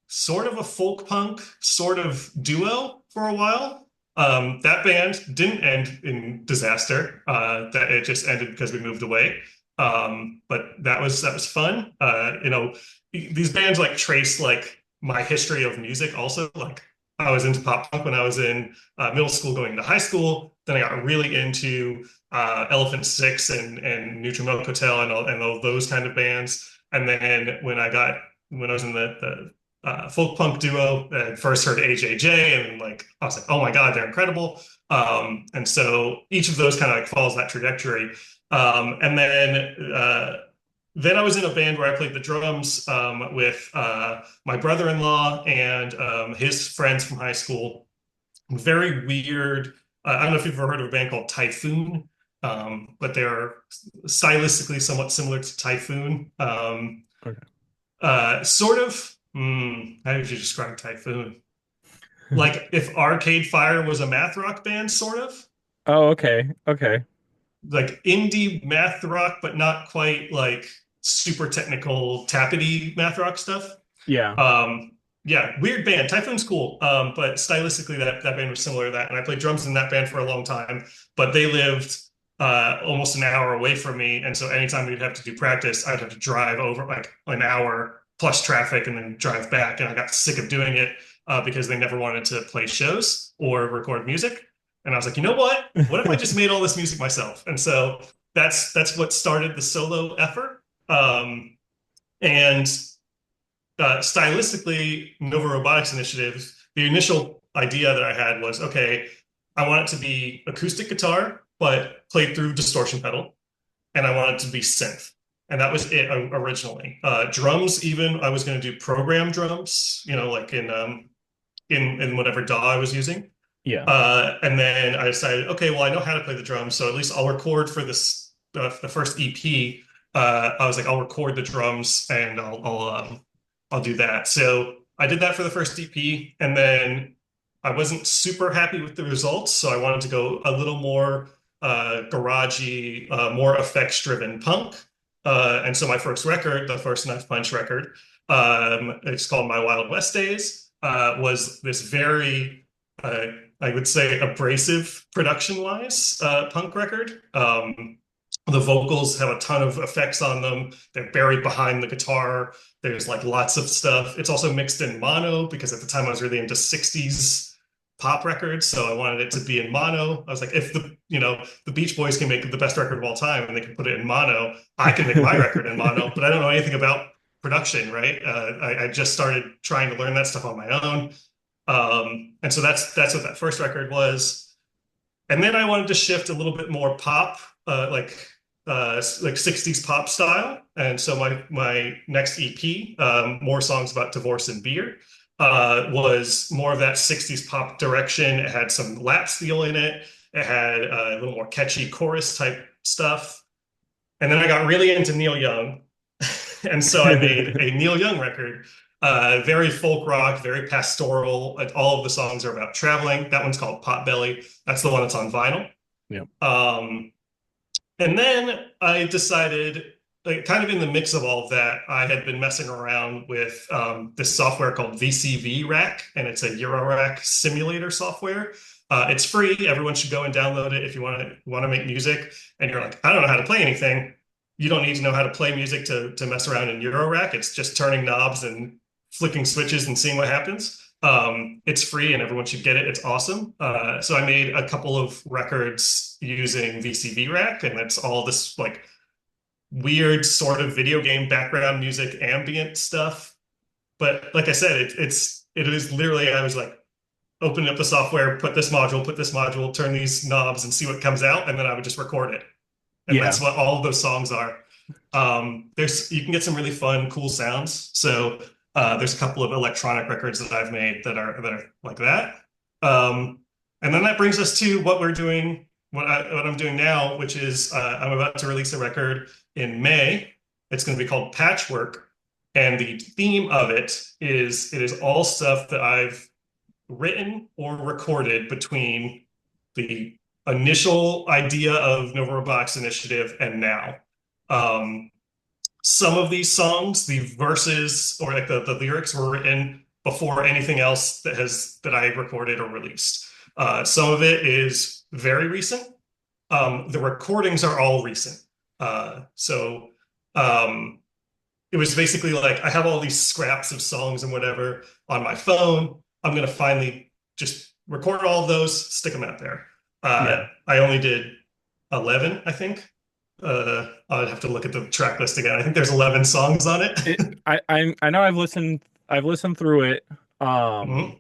sort of a folk punk sort of duo for a while. That band didn't end in disaster. That it just ended because we moved away. But that was fun. These bands like trace like my history of music also. Like I was into pop punk when I was in middle school going to high school. Then I got really into Elephant Six and Neutral Milk Hotel and all those kind of bands. And then when I was in the folk punk duo, and first heard AJJ, and like I was like, oh my God, they're incredible. And so each of those kind of like follows that trajectory. And then I was in a band where I played the drums with my brother-in-law and his friends from high school. Very weird. I don't know if you've ever heard of a band called Typhoon, but they're stylistically somewhat similar to Typhoon. Okay. Sort of. How would you describe Typhoon? Like if Arcade Fire was a math rock band, sort of Oh, okay. Okay. like indie math rock, but not quite like super technical tappity math rock stuff. Yeah. Um, yeah, weird band. Typhoon's cool, but stylistically, that band was similar to that. And I played drums in that band for a long time, but they lived almost an hour away from me, and so anytime we'd have to do practice, I'd have to drive over like an hour plus traffic and then drive back. And I got sick of doing it because they never wanted to play shows or record music. And I was like, you know what? What if I just made all this music myself? And so that's what started the solo effort. And stylistically, Nova Robotics Initiative, the initial idea that I had was, okay, I want it to be acoustic guitar, but played through distortion pedal, and I want it to be synth. And that was it originally. Drums, even I was going to do program drums, like in whatever DAW I was using. Yeah. And then I decided, okay, well, I know how to play the drums, so at least I'll record for the first EP. I was like, I'll record the drums and I'll do that. So I did that for the first EP, and then I wasn't super happy with the results, so I wanted to go a little more garagey, more effects-driven punk. And so my first record, the first Knife Punch record, it's called My Wild West Days, was this very I would say abrasive production-wise punk record. The vocals have a ton of effects on them. They're buried behind the guitar. There's like lots of stuff. It's also mixed in mono because at the time I was really into 60s pop records, so I wanted it to be in mono. I was like, if the Beach Boys can make the best record of all time and they can put it in mono, I can make my record in mono. But I don't know anything about production, right? I just started trying to learn that stuff on my own. And so that's what that first record was. And then I wanted to shift a little bit more pop, like 60s pop style. And so my next EP, More Songs About Divorce and Beer, was more of that 60s pop direction. It had some lap steel in it. It had a little more catchy chorus type stuff. And then I got really into Neil Young. And so I made a Neil Young record Very folk rock, very pastoral. All of the songs are about traveling. That one's called Potbelly. That's the one that's on vinyl. Yeah. Um, and then I decided, like, kind of in the mix of all of that, I had been messing around with this software called VCV Rack, and it's a Eurorack simulator software. It's free. Everyone should go and download it if you want to make music. And you're like, I don't know how to play anything. You don't need to know how to play music to mess around in Eurorack. It's just turning knobs and flicking switches and seeing what happens. It's free and everyone should get it. It's awesome. So I made a couple of records using VCV Rack, and it's all this like weird sort of video game background music, ambient stuff. But like I said, it is literally I was like opening up the software, put this module, turn these knobs, and see what comes out, and then I would just record it. And Yeah. that's what all of those songs are. There's you can get some really fun, cool sounds. So there's a couple of electronic records that I've made that are like that. And then that brings us to what we're doing, what I'm doing now, which is I'm about to release a record in May. It's going to be called Patchwork, and the theme of it is all stuff that I've written or recorded between the initial idea of Nova Robotics Initiative and now. Um, some of these songs, the verses or like the lyrics were written before anything else that I recorded or released. Some of it is very recent. The recordings are all recent. So it was basically like I have all these scraps of songs and whatever on my phone. I'm gonna finally just record all of those, stick them out there. Yeah. I only did 11, I think. I'd have to look at the track list again. I think there's 11 songs on it. I know I've listened through it. Mhm.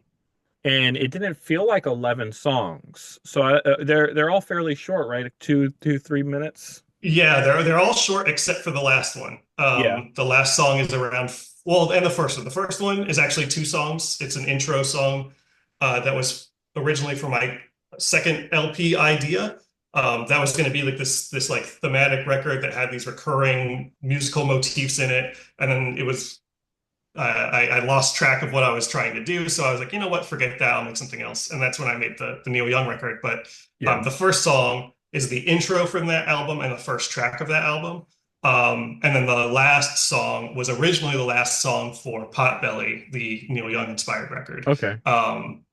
And it didn't feel like 11 songs. So they're all fairly short, right? 2, 3 minutes. Yeah, they're all short except for the last one. Yeah. The last song is around well, and the first one. The first one is actually two songs. It's an intro song that was originally for my second LP idea. That was going to be like this like thematic record that had these recurring musical motifs in it, and then it was I lost track of what I was trying to do, so I was like, you know what, forget that. I'll make something else, and that's when I made the Neil Young record. But Yeah. the first song is the intro from that album and the first track of that album. And then the last song was originally the last song for Potbelly, the Neil Young inspired record. Okay.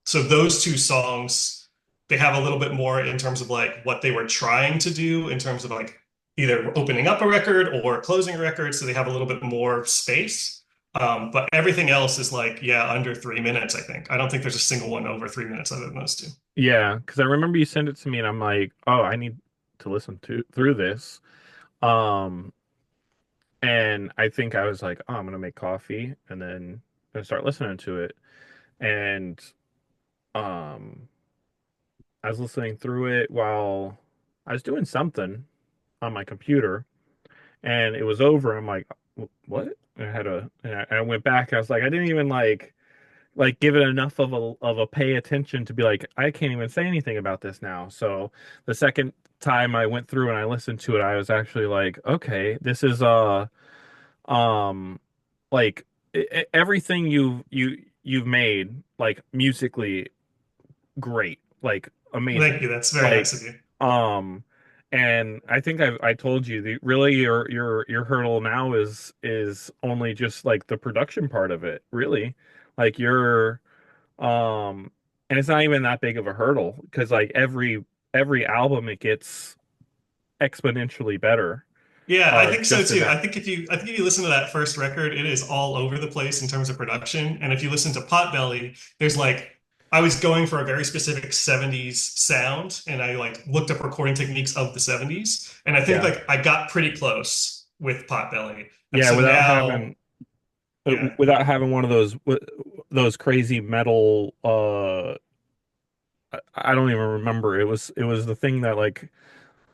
So those two songs, they have a little bit more in terms of like what they were trying to do in terms of like either opening up a record or closing a record. So they have a little bit more space. But everything else is like, yeah, under 3 minutes, I think. I don't think there's a single one over 3 minutes other than those two. Yeah, because I remember you sent it to me and I'm like, oh, I need to listen to through this. Um, and I think I was like, oh, I'm gonna make coffee and then I start listening to it. And um I was listening through it while I was doing something on my computer and it was over. I'm like, what? And I went back. I was like, I didn't even like give it enough of a pay attention to be like, I can't even say anything about this now. So the second time I went through and I listened to it, I was actually like, okay, this is um like everything you've made like musically great, like Thank amazing. you. That's very Like nice of you. um and I think I told you the really your hurdle now is only just like the production part of it, really. Like you're and it's not even that big of a hurdle because like every album it gets exponentially better. Yeah, I think so Just in too. that. I think if you listen to that first record, it is all over the place in terms of production. And if you listen to Potbelly, there's like I was going for a very specific 70s sound and I like looked up recording techniques of the 70s. And I think Yeah. like I got pretty close with Potbelly. And Yeah, so now, yeah, without having one of those crazy metal I don't even remember. It was the thing that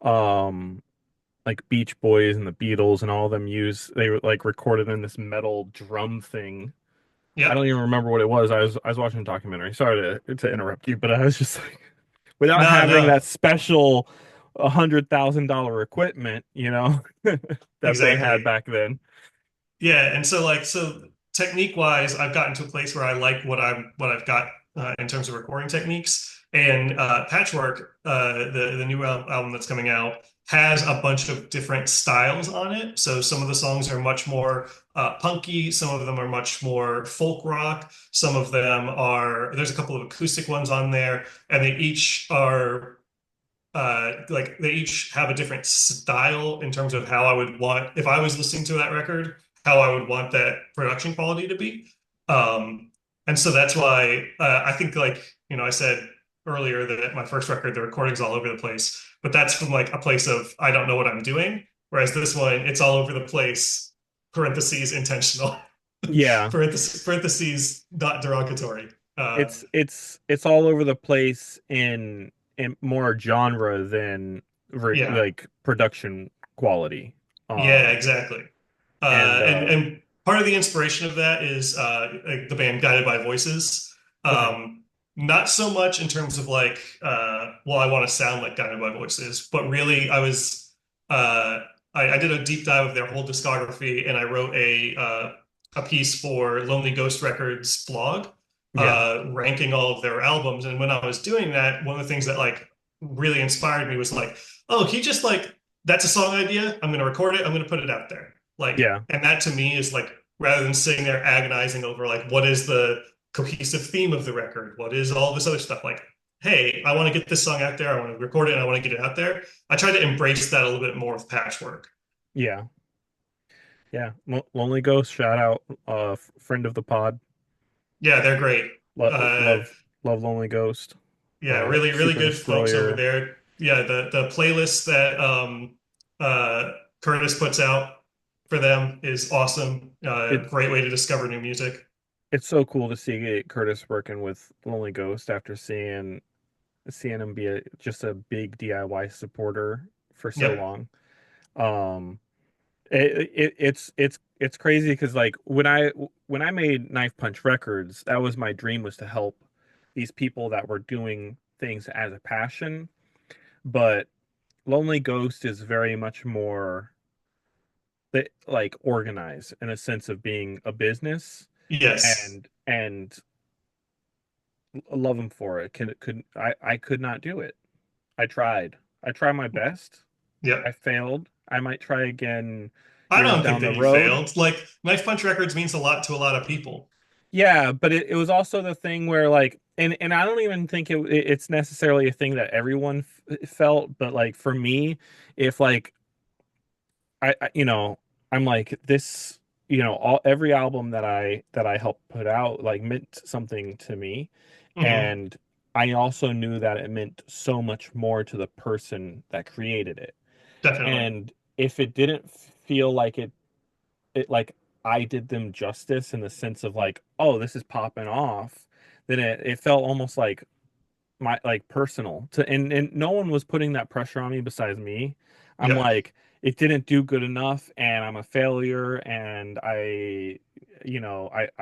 um like Beach Boys and the Beatles and all of them use they were like recorded in this metal drum thing. I yep. don't even remember what it was. I was watching a documentary. Sorry to interrupt you, but I was just like without No, having no, that special $100,000 equipment, that they had exactly. back then. Yeah, and so like so technique wise, I've gotten to a place where I like what I've got in terms of recording techniques. And Patchwork, the new album that's coming out, has a bunch of different styles on it. So some of the songs are much more punky, some of them are much more folk rock, some of them are, there's a couple of acoustic ones on there, and they each are like they each have a different style in terms of how I would want if I was listening to that record, how I would want that production quality to be. Um, and so that's why I think like, I said earlier that my first record, the recording's all over the place, but that's from like a place of I don't know what I'm doing. Whereas this one, it's all over the place, parentheses intentional, Yeah, parentheses not derogatory. it's all over the place in more genre than Yeah. like production quality. Yeah, Um exactly. and And part of the inspiration of that is like the band Guided by Voices. okay. Not so much in terms of like, well, I want to sound like Guided by Voices, but really, uh, I did a deep dive of their whole discography, and I wrote a piece for Lonely Ghost Records blog, Yeah. ranking all of their albums. And when I was doing that, one of the things that like really inspired me was like, oh, he just like that's a song idea. I'm going to record it. I'm going to put it out there. Like, Yeah. and that to me is like, rather than sitting there agonizing over like, what is the cohesive theme of the record? What is all this other stuff? Like, hey, I want to get this song out there. I want to record it and I want to get it out there. I try to embrace that a little bit more with Patchwork. Yeah. Yeah. Lonely Ghost, shout out, friend of the pod. Yeah, they're great. Uh, Love Lonely Ghost. yeah, really, really Super good folks over Destroyer. there. Yeah, the playlist that Curtis puts out for them is awesome. It Great way to discover new music. it's so cool to see Curtis working with Lonely Ghost after seeing him be just a big DIY supporter for so Yep. long. Um, it's crazy because like when I made Knife Punch Records, that was my dream, was to help these people that were doing things as a passion. But Lonely Ghost is very much more like organized in a sense of being a business, Yes. and love him for it. I could not do it. I tried my best. I Yep. failed. I might try again I years don't think down that the you road. failed. Like Knife Punch Records means a lot to a lot of people. Yeah, but it was also the thing where like, and I don't even think it's necessarily a thing that everyone felt, but like for me, if like I'm like this, all every album that I helped put out like meant something to me, Hmm. and I also knew that it meant so much more to the person that created it. Definitely. And if it didn't feel like it like I did them justice in the sense of like, oh, this is popping off, then it felt almost like my like personal to, and no one was putting that pressure on me besides me. I'm Yep. like, it didn't do good enough and I'm a failure, and I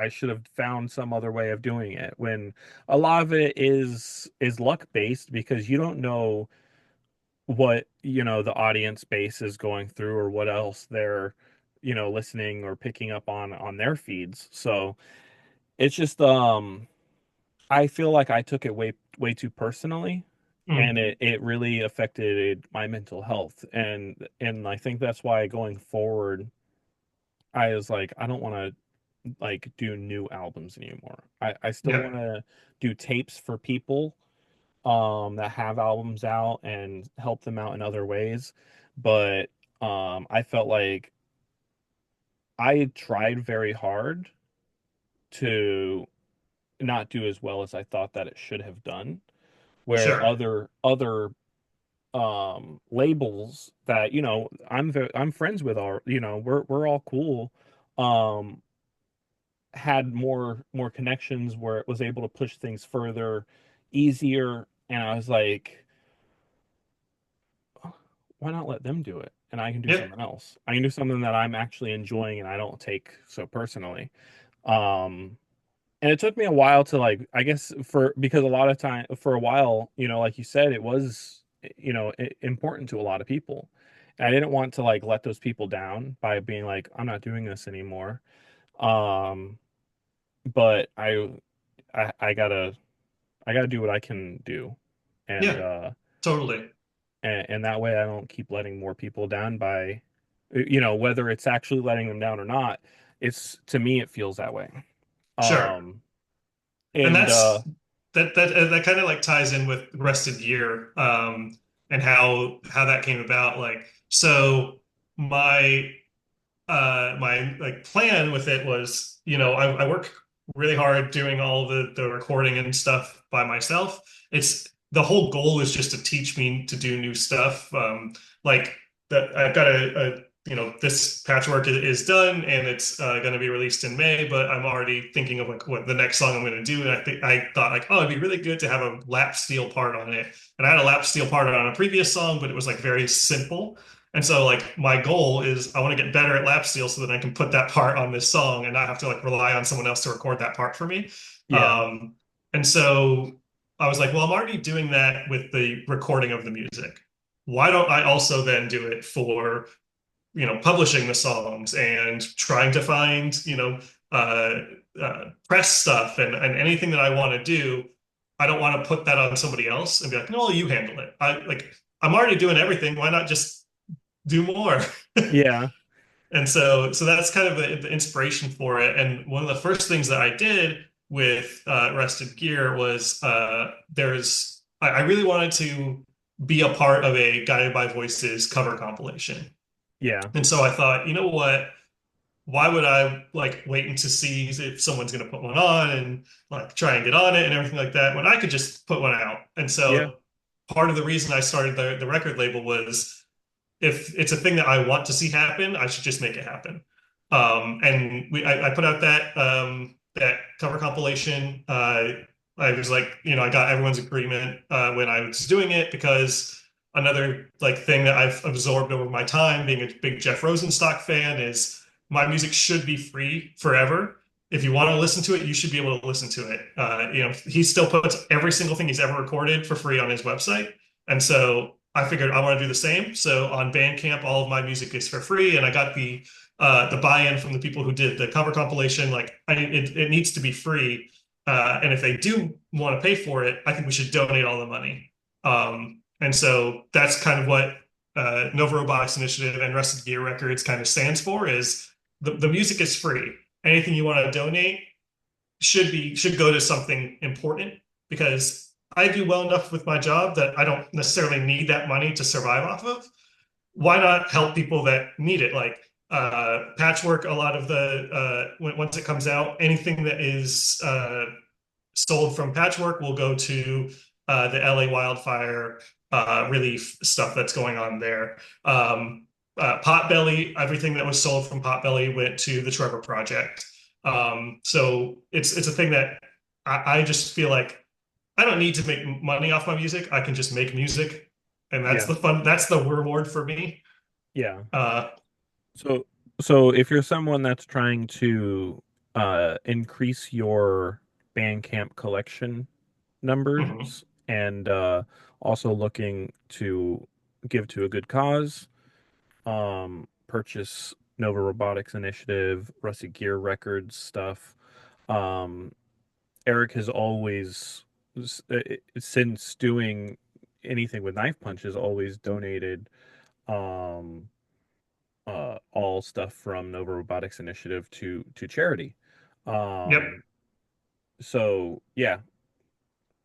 should have found some other way of doing it, when a lot of it is luck based, because you don't know what the audience base is going through or what else they're listening or picking up on their feeds. So it's just I feel like I took it way too personally, and Mm. it really affected my mental health, and I think that's why going forward I was like, I don't want to like do new albums anymore. I still Yep. want to do tapes for people that have albums out and help them out in other ways. But I felt like I tried very hard to not do as well as I thought that it should have done. Where Sure. other labels that I'm friends with, are we're all cool, um had more connections, where it was able to push things further, easier, and I was like, why not let them do it? And I can do Yep. something else. I can do something that I'm actually enjoying and I don't take so personally. Um, and it took me a while to like, I guess because a lot of time for a while, like you said, it was, important to a lot of people. And I didn't want to like let those people down by being like, I'm not doing this anymore. Um, but I gotta do what I can do, and Yeah, uh, totally. and that way I don't keep letting more people down by, whether it's actually letting them down or not. It's to me it feels that way. Sure. Um, And and that kind of like ties in with Rested Gear, and how that came about. Like, so my my like plan with it was, I work really hard doing all the recording and stuff by myself. It's the whole goal is just to teach me to do new stuff. Like that I've got this patchwork is done and it's going to be released in May, but I'm already thinking of like what the next song I'm going to do. And I thought like, oh, it'd be really good to have a lap steel part on it. And I had a lap steel part on a previous song, but it was like very simple. And so like my goal is I want to get better at lap steel so that I can put that part on this song and not have to like rely on someone else to record that part for me. yeah, Um, and so I was like, well, I'm already doing that with the recording of the music. Why don't I also then do it for, publishing the songs and trying to find, press stuff and anything that I want to do. I don't want to put that on somebody else and be like, no, you handle it. I'm already doing everything. Why not just do more? yeah, And so that's kind of the inspiration for it. And one of the first things that I did with Rested Gear was I really wanted to be a part of a Guided by Voices cover compilation. yeah, And so I thought, you know what? Why would I like waiting to see if someone's going to put one on and like try and get on it and everything like that when I could just put one out? And yeah, so part of the reason I started the record label was if it's a thing that I want to see happen, I should just make it happen. And I put out that cover compilation. I was like, I got everyone's agreement when I was doing it because another like thing that I've absorbed over my time, being a big Jeff Rosenstock fan, is my music should be free forever. If you want to listen to it, you should be able to listen to it. He still puts every single thing he's ever recorded for free on his website. And so I figured I want to do the same. So on Bandcamp, all of my music is for free, and I got the buy-in from the people who did the cover compilation. Like, it needs to be free, and if they do want to pay for it, I think we should donate all the money. And so that's kind of what Nova Robotics Initiative and Rusted Gear Records kind of stands for. Is the music is free. Anything you want to donate should go to something important because I do well enough with my job that I don't necessarily need that money to survive off of. Why not help people that need it? Like Patchwork, a lot of once it comes out, anything that is sold from Patchwork will go to the LA wildfire relief stuff that's going on there. Potbelly, everything that was sold from Potbelly went to the Trevor Project. So it's a thing that I just feel like I don't need to make money off my music. I can just make music, and that's yeah, the fun. That's the reward for me. yeah. Uh, So, so if you're someone that's trying to increase your Bandcamp collection mhm. numbers and also looking to give to a good cause, purchase Nova Robotics Initiative, Rusty Gear Records stuff. Um, Eric has always, since doing anything with Knife Punch, has always donated um, all stuff from Nova Robotics Initiative to charity. Yep. Um, so yeah,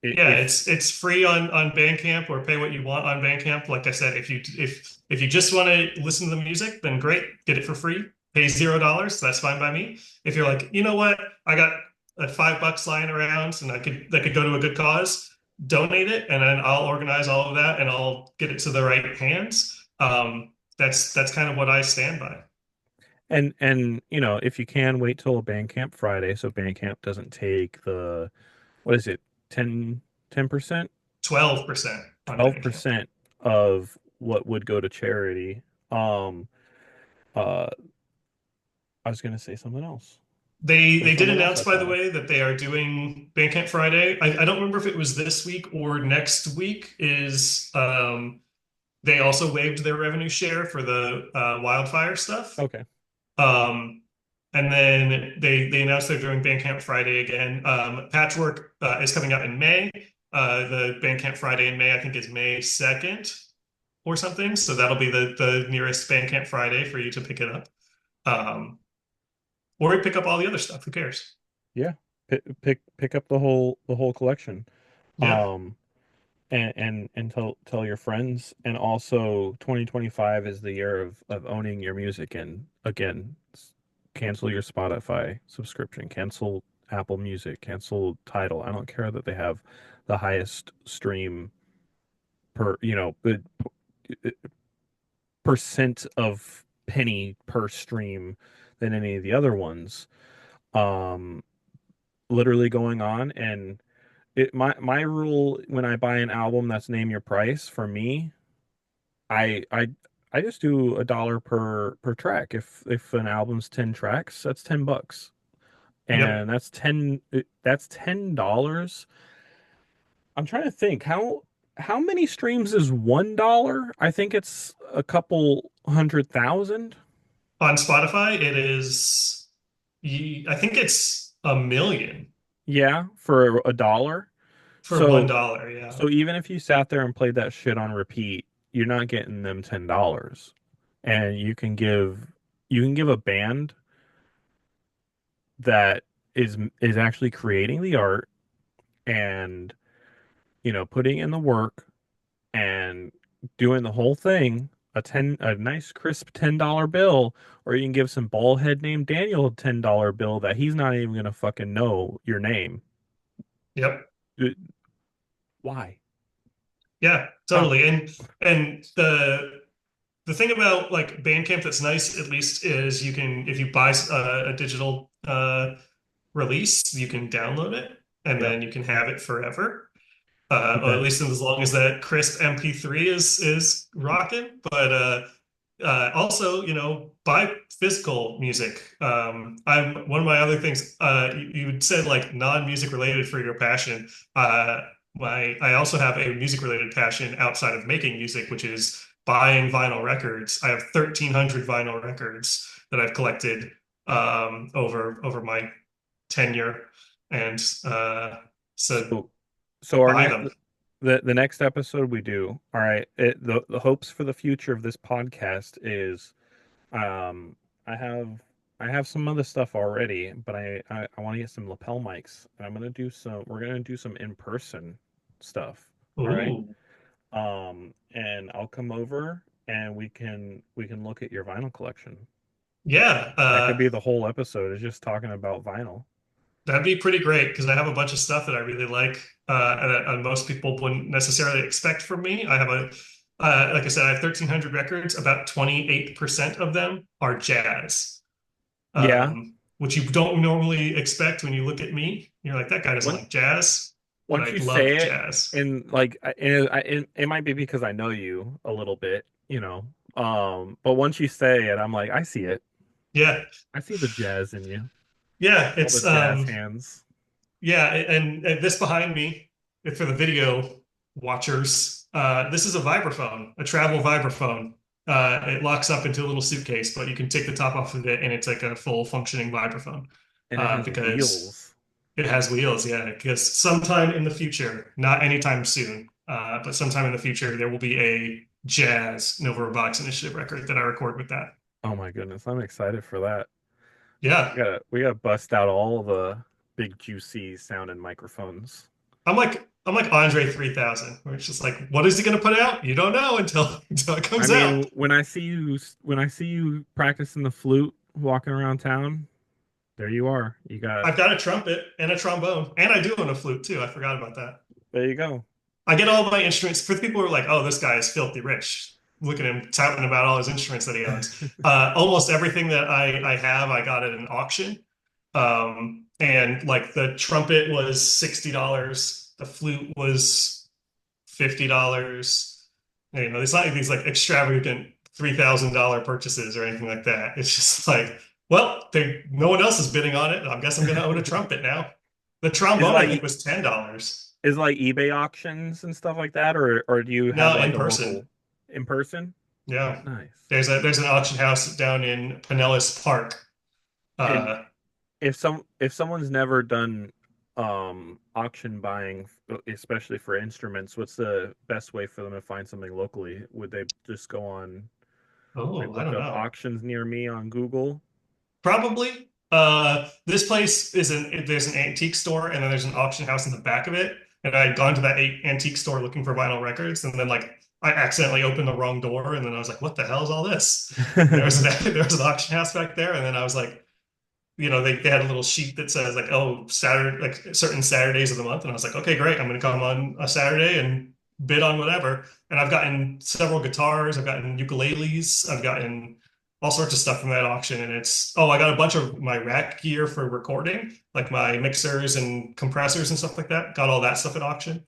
Yeah, if it's free on Bandcamp or pay what you want on Bandcamp. Like I said, if you just want to listen to the music, then great, get it for free. Pay $0. That's fine by me. If you're like, you know what, I got $5 lying around and that could go to a good cause, donate it, and then I'll organize all of that and I'll get it to the right hands. That's kind of what I stand by. and if you can wait till Bandcamp Friday, so Bandcamp doesn't take the what is it 10%, 12% on Bandcamp. 12% of what would go to charity. Um, uh, I was gonna say something else. They There's did something else announce, I by the thought. way, that they are doing Bandcamp Friday. I don't remember if it was this week or next week. They also waived their revenue share for the wildfire stuff. Okay. Um, And then they announced they're doing Bandcamp Friday again. Patchwork is coming out in May. The Bandcamp Friday in May, I think, is May 2nd or something. So that'll be the nearest Bandcamp Friday for you to pick it up. Or pick up all the other stuff. Who cares? Yeah, pick up the whole collection. Yeah. Um, and tell your friends. And also, 2025 is the year of owning your music. And again, cancel your Spotify subscription, cancel Apple Music, cancel Tidal. I don't care that they have the highest stream per, percent of penny per stream than any of the other ones. Um, Literally going on, and my rule when I buy an album that's name your price for me, I I I just do $1 per track. If an album's 10 tracks, that's $10. Yep. And that's $10. I'm trying to think how many streams is $1? I think it's a couple 100,000. On Spotify, it is, I think it's 1 million Yeah, for $1. for So $1. Yeah. so even if you sat there and played that shit on repeat, you're not getting them $10. And you can give a band that is actually creating the art and putting in the work and doing the whole thing a nice crisp $10 bill, or you can give some ballhead named Daniel a $10 bill that he's not even gonna fucking know your name. Yep. Uh, Why? Yeah, Huh. totally. And the thing about like Bandcamp that's nice at least is you can if you buy a digital release, you can download it and Yep. then you can have it forever. Or at Okay. least as long as that crisp MP3 is rocking. But also, buy physical music. I'm one of my other things. You said like non-music related for your passion. I also have a music related passion outside of making music, which is buying vinyl records. I have 1,300 vinyl records that I've collected over my tenure, and so So so our buy next them. the next episode we do, all right, the hopes for the future of this podcast is um I have I have some other stuff already, but I want to get some lapel mics, and we're gonna do some in-person stuff. All right. Ooh. And I'll come over and we can look at your vinyl collection. Yeah, That could be the whole episode is just talking about vinyl. that'd be pretty great because I have a bunch of stuff that I really like that most people wouldn't necessarily expect from me. Like I said, I have 1,300 records. About 28% of them are jazz, Yeah. which you don't normally expect when you look at me. You're like, that guy doesn't When like jazz, but Once I you love say it, jazz. and like it might be because I know you a little bit, but once you say it, I'm like, I see it. Yeah, I see the jazz in you. yeah, All the jazz hands. yeah, and this behind me, for the video watchers, this is a vibraphone, a travel vibraphone. It locks up into a little suitcase, but you can take the top off of it, and it's like a full functioning vibraphone. And it has Because wheels. it has wheels, yeah. Because sometime in the future, not anytime soon, but sometime in the future, there will be a jazz Nova Robotics Initiative record that I record with that. Oh my goodness, I'm excited for that. Yeah, We gotta bust out all the big juicy sounding microphones. I'm like Andre 3000, where it's just like, what is he gonna put out? You don't know until until it I comes mean, out. when I see you practicing the flute walking around town, there you are. I've got a trumpet and a trombone, and I do own a flute too. I forgot about that. There you go. I get all my instruments for the people who are like, "Oh, this guy is filthy rich." Look at him touting about all his instruments that he owns. Almost everything that I have, I got at an auction. And like the trumpet was $60, the flute was $50. It's not like these like extravagant $3,000 purchases or anything like that. It's just like, well, no one else is bidding on it. I guess I'm going to own a trumpet now. The Is trombone, I think, like was $10. is like eBay auctions and stuff like that, or do you have No, like in a local person. in person? Yeah. Nice. There's an auction house down in Pinellas Park And Uh, if someone's never done auction buying, especially for instruments, what's the best way for them to find something locally? Would they just go on, like, oh, I look don't up know. auctions near me on Google? Probably. This place is there's an antique store and then there's an auction house in the back of it. And I had gone to that antique store looking for vinyl records, and then like I accidentally opened the wrong door, and then I was like, "What the hell is all this?" And there was there was an auction house back there, and then I was like, they had a little sheet that says like, oh, Saturday, like certain Saturdays of the month. And I was like, okay, great. I'm going to come on a Saturday and bid on whatever. And I've gotten several guitars. I've gotten ukuleles. I've gotten all sorts of stuff from that auction. And I got a bunch of my rack gear for recording, like my mixers and compressors and stuff like that. Got all that stuff at auction.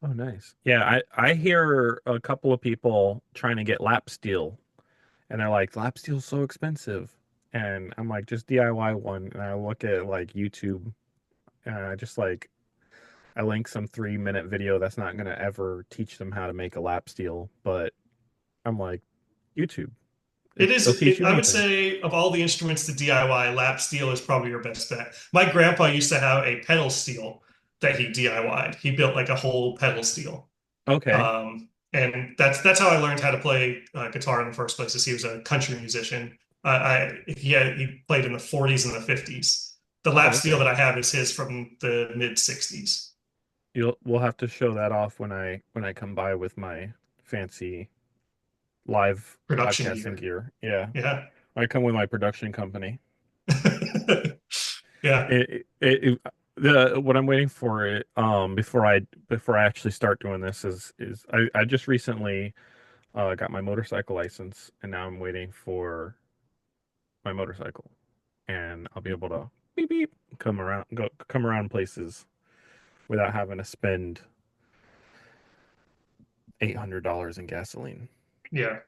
Oh, nice. Yeah, I hear a couple of people trying to get lap steel, and they're like, lap steel's so expensive. And I'm like, just DIY one. And I look at like YouTube, and I link some 3 minute video that's not gonna ever teach them how to make a lap steel, but I'm like, YouTube, It they'll is, teach you I would anything. say, of all the instruments to DIY, lap steel is probably your best bet. My grandpa used to have a pedal steel that he DIY'd. He built like a whole pedal steel. Okay. And that's how I learned how to play guitar in the first place, is he was a country musician. He played in the 40s and the 50s. The Oh, lap steel okay. that I have is his from the mid 60s. We'll have to show that off when I come by with my fancy live Production podcasting gear. gear. Yeah. Yeah. I come with my production company. Yeah. The what I'm waiting for it before I actually start doing this is I just recently got my motorcycle license, and now I'm waiting for my motorcycle, and I'll be able to beep beep come around places without having to spend $800 in gasoline. Yeah.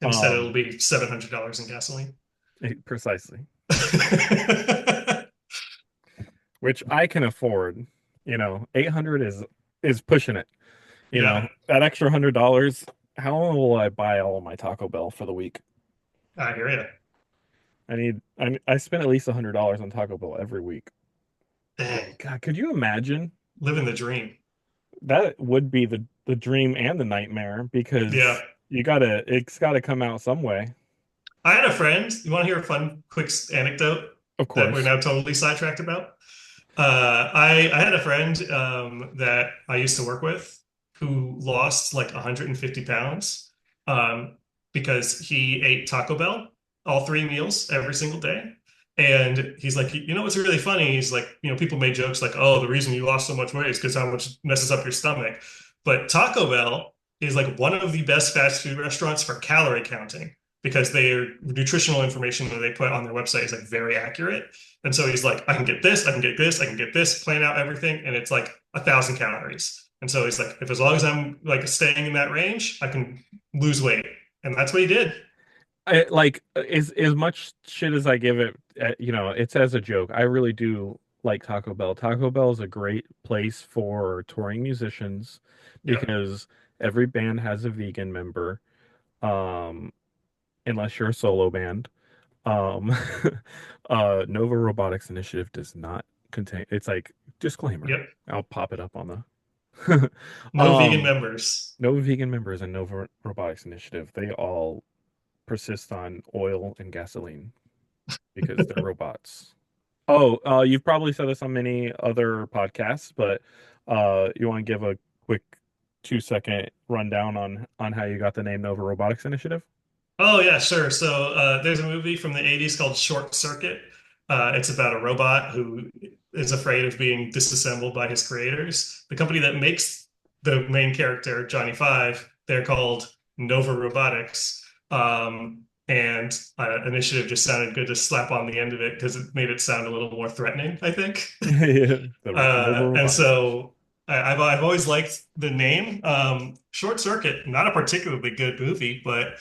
Instead, it'll Um, be $700 in gasoline. Precisely, which I can afford. 800 is pushing it. Yeah. That extra $100. How will I buy all of my Taco Bell for the week? I hear you. I spend at least $100 on Taco Bell every week. Dang. God, could you imagine? Living the dream. That would be the dream and the nightmare, Yeah. because it's gotta come out some way. I had a friend. You want to hear a fun, quick anecdote Of that we're course. now totally sidetracked about? I had a friend that I used to work with who lost like 150 pounds um, because he ate Taco Bell all three meals every single day. And he's like, what's really funny? He's like, people made jokes like, oh, the reason you lost so much weight is because how much messes up your stomach. But Taco Bell is like one of the best fast food restaurants for calorie counting because their nutritional information that they put on their website is like very accurate. And so he's like, I can get this, I can get this, I can get this, plan out everything, and it's like 1,000 calories. And so he's like, if as long as I'm like staying in that range, I can lose weight. And that's what he did. I like as much shit as I give it, it's as a joke. I really do like Taco Bell. Taco Bell is a great place for touring musicians Yeah. because every band has a vegan member, um, unless you're a solo band. Um, Nova Robotics Initiative does not contain. It's like disclaimer. Yep. I'll pop it up on the. No vegan members. Nova vegan members and Nova Robotics Initiative. They all persist on oil and gasoline because they're robots. Oh, you've probably said this on many other podcasts, but you want to give a quick 2 second rundown on how you got the name Nova Robotics Initiative? Oh yeah, sure. So there's a movie from the 80s called Short Circuit. It's about a robot who is afraid of being disassembled by his creators. The company that makes the main character, Johnny Five, they're called Nova Robotics. And initiative just sounded good to slap on the end of it because it made it sound a little more threatening, I think. Yeah, the Nova And Robotics Initiative. so I've always liked the name. Short Circuit, not a particularly good movie, but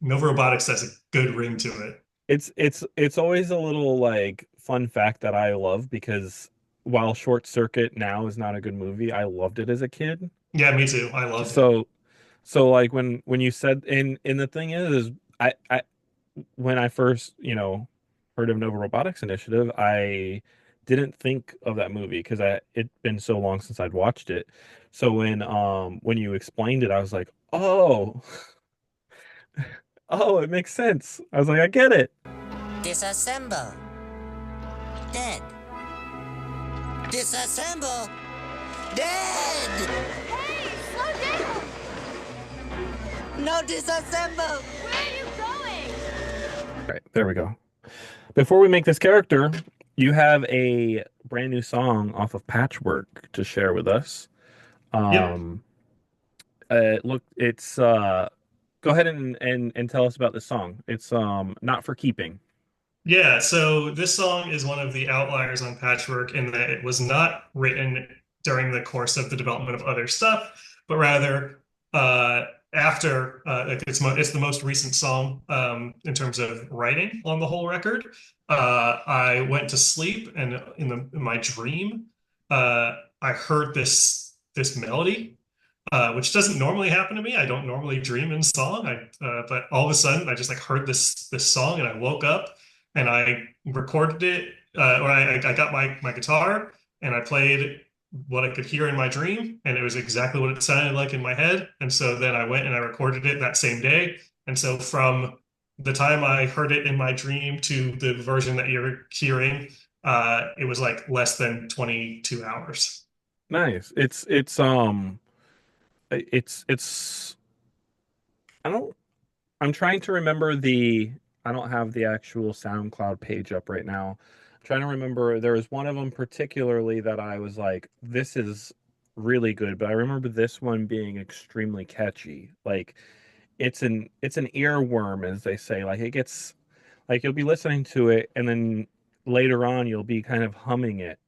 Nova Robotics has a good ring to it. It's always a little like fun fact that I love, because while Short Circuit now is not a good movie, I loved it as a kid. Yeah, me too. I loved it. So like when you said, and the thing is I when I first, heard of Nova Robotics Initiative, I didn't think of that movie because it'd been so long since I'd watched it. So when you explained it, I was like, oh, oh, it makes sense. I was like, I get it. Disassemble. Dead. Disassemble. Dead! Hey, slow down! No disassemble! Where are you going? All right, there we go. Before we make this character, you have a brand new song off of Patchwork to share with us. Yep. Look, it's go ahead and tell us about this song. It's not for keeping. Yeah, so this song is one of the outliers on Patchwork in that it was not written during the course of the development of other stuff, but rather after like it's the most recent song in terms of writing on the whole record. I went to sleep and in my dream, I heard this melody, which doesn't normally happen to me. I don't normally dream in song. But all of a sudden, I just like heard this song, and I woke up and I recorded it, or I got my guitar and I played what I could hear in my dream, and it was exactly what it sounded like in my head. And so then I went and I recorded it that same day. And so from the time I heard it in my dream to the version that you're hearing, it was like less than 22 hours. Nice. It's I don't I'm trying to remember I don't have the actual SoundCloud page up right now. I'm trying to remember there was one of them particularly that I was like, this is really good, but I remember this one being extremely catchy. Like it's an earworm, as they say. Like it gets like you'll be listening to it and then later on you'll be kind of humming it.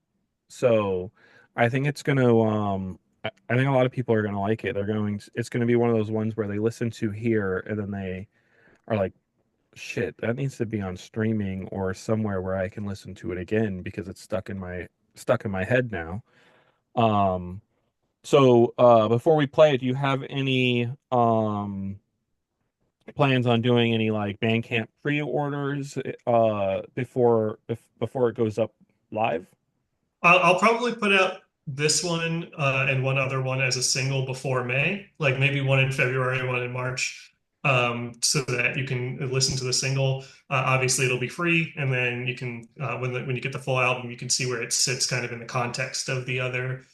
So I think it's gonna I think a lot of people are gonna like it. It's gonna be one of those ones where they listen to here and then they are like, shit, that needs to be on streaming or somewhere where I can listen to it again because it's stuck in my head now. Um before we play it, do you have any plans on doing any like Bandcamp pre-orders before it goes up live? I'll probably put out this one and one other one as a single before May, like maybe one in February, one in March, so that you can listen to the single. Obviously, it'll be free, and then you can when you get the full album, you can see where it sits kind of in the context of the other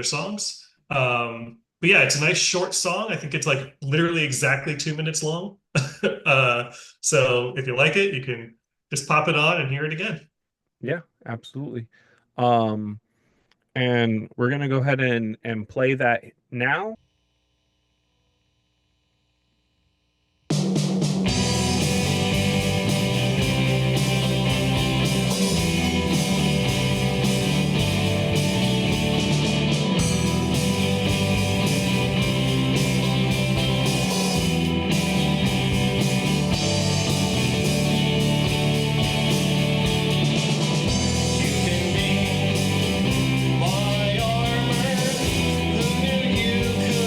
songs. But yeah, it's a nice short song. I think it's like literally exactly 2 minutes long. uh, so if you like it, you can just pop it on and hear it again. Yeah, absolutely. Um, and we're gonna go ahead and play that now. My armor, who knew you could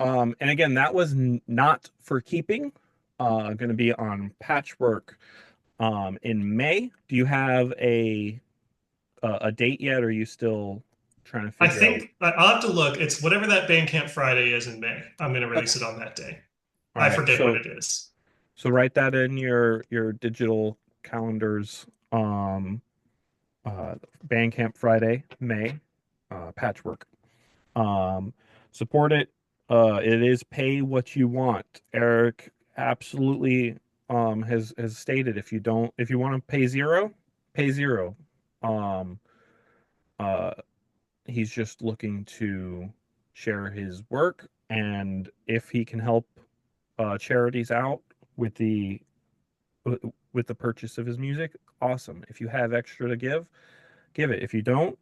And again, that was not for keeping. Going to be on Patchwork in May. Do you have a date yet, or are you still trying to I figure out? think I'll have to look. It's whatever that Bandcamp Friday is in May. I'm going to Okay. release it on that day. All I right. forget when So it is. write that in your digital calendars. Uh, Bandcamp Friday, May, Patchwork. Um, Support it. It is pay what you want. Eric absolutely has stated if you want to pay zero, pay zero. Um, uh, he's just looking to share his work, and if he can help charities out with the with the purchase of his music, awesome. If you have extra to give, give it. If you don't,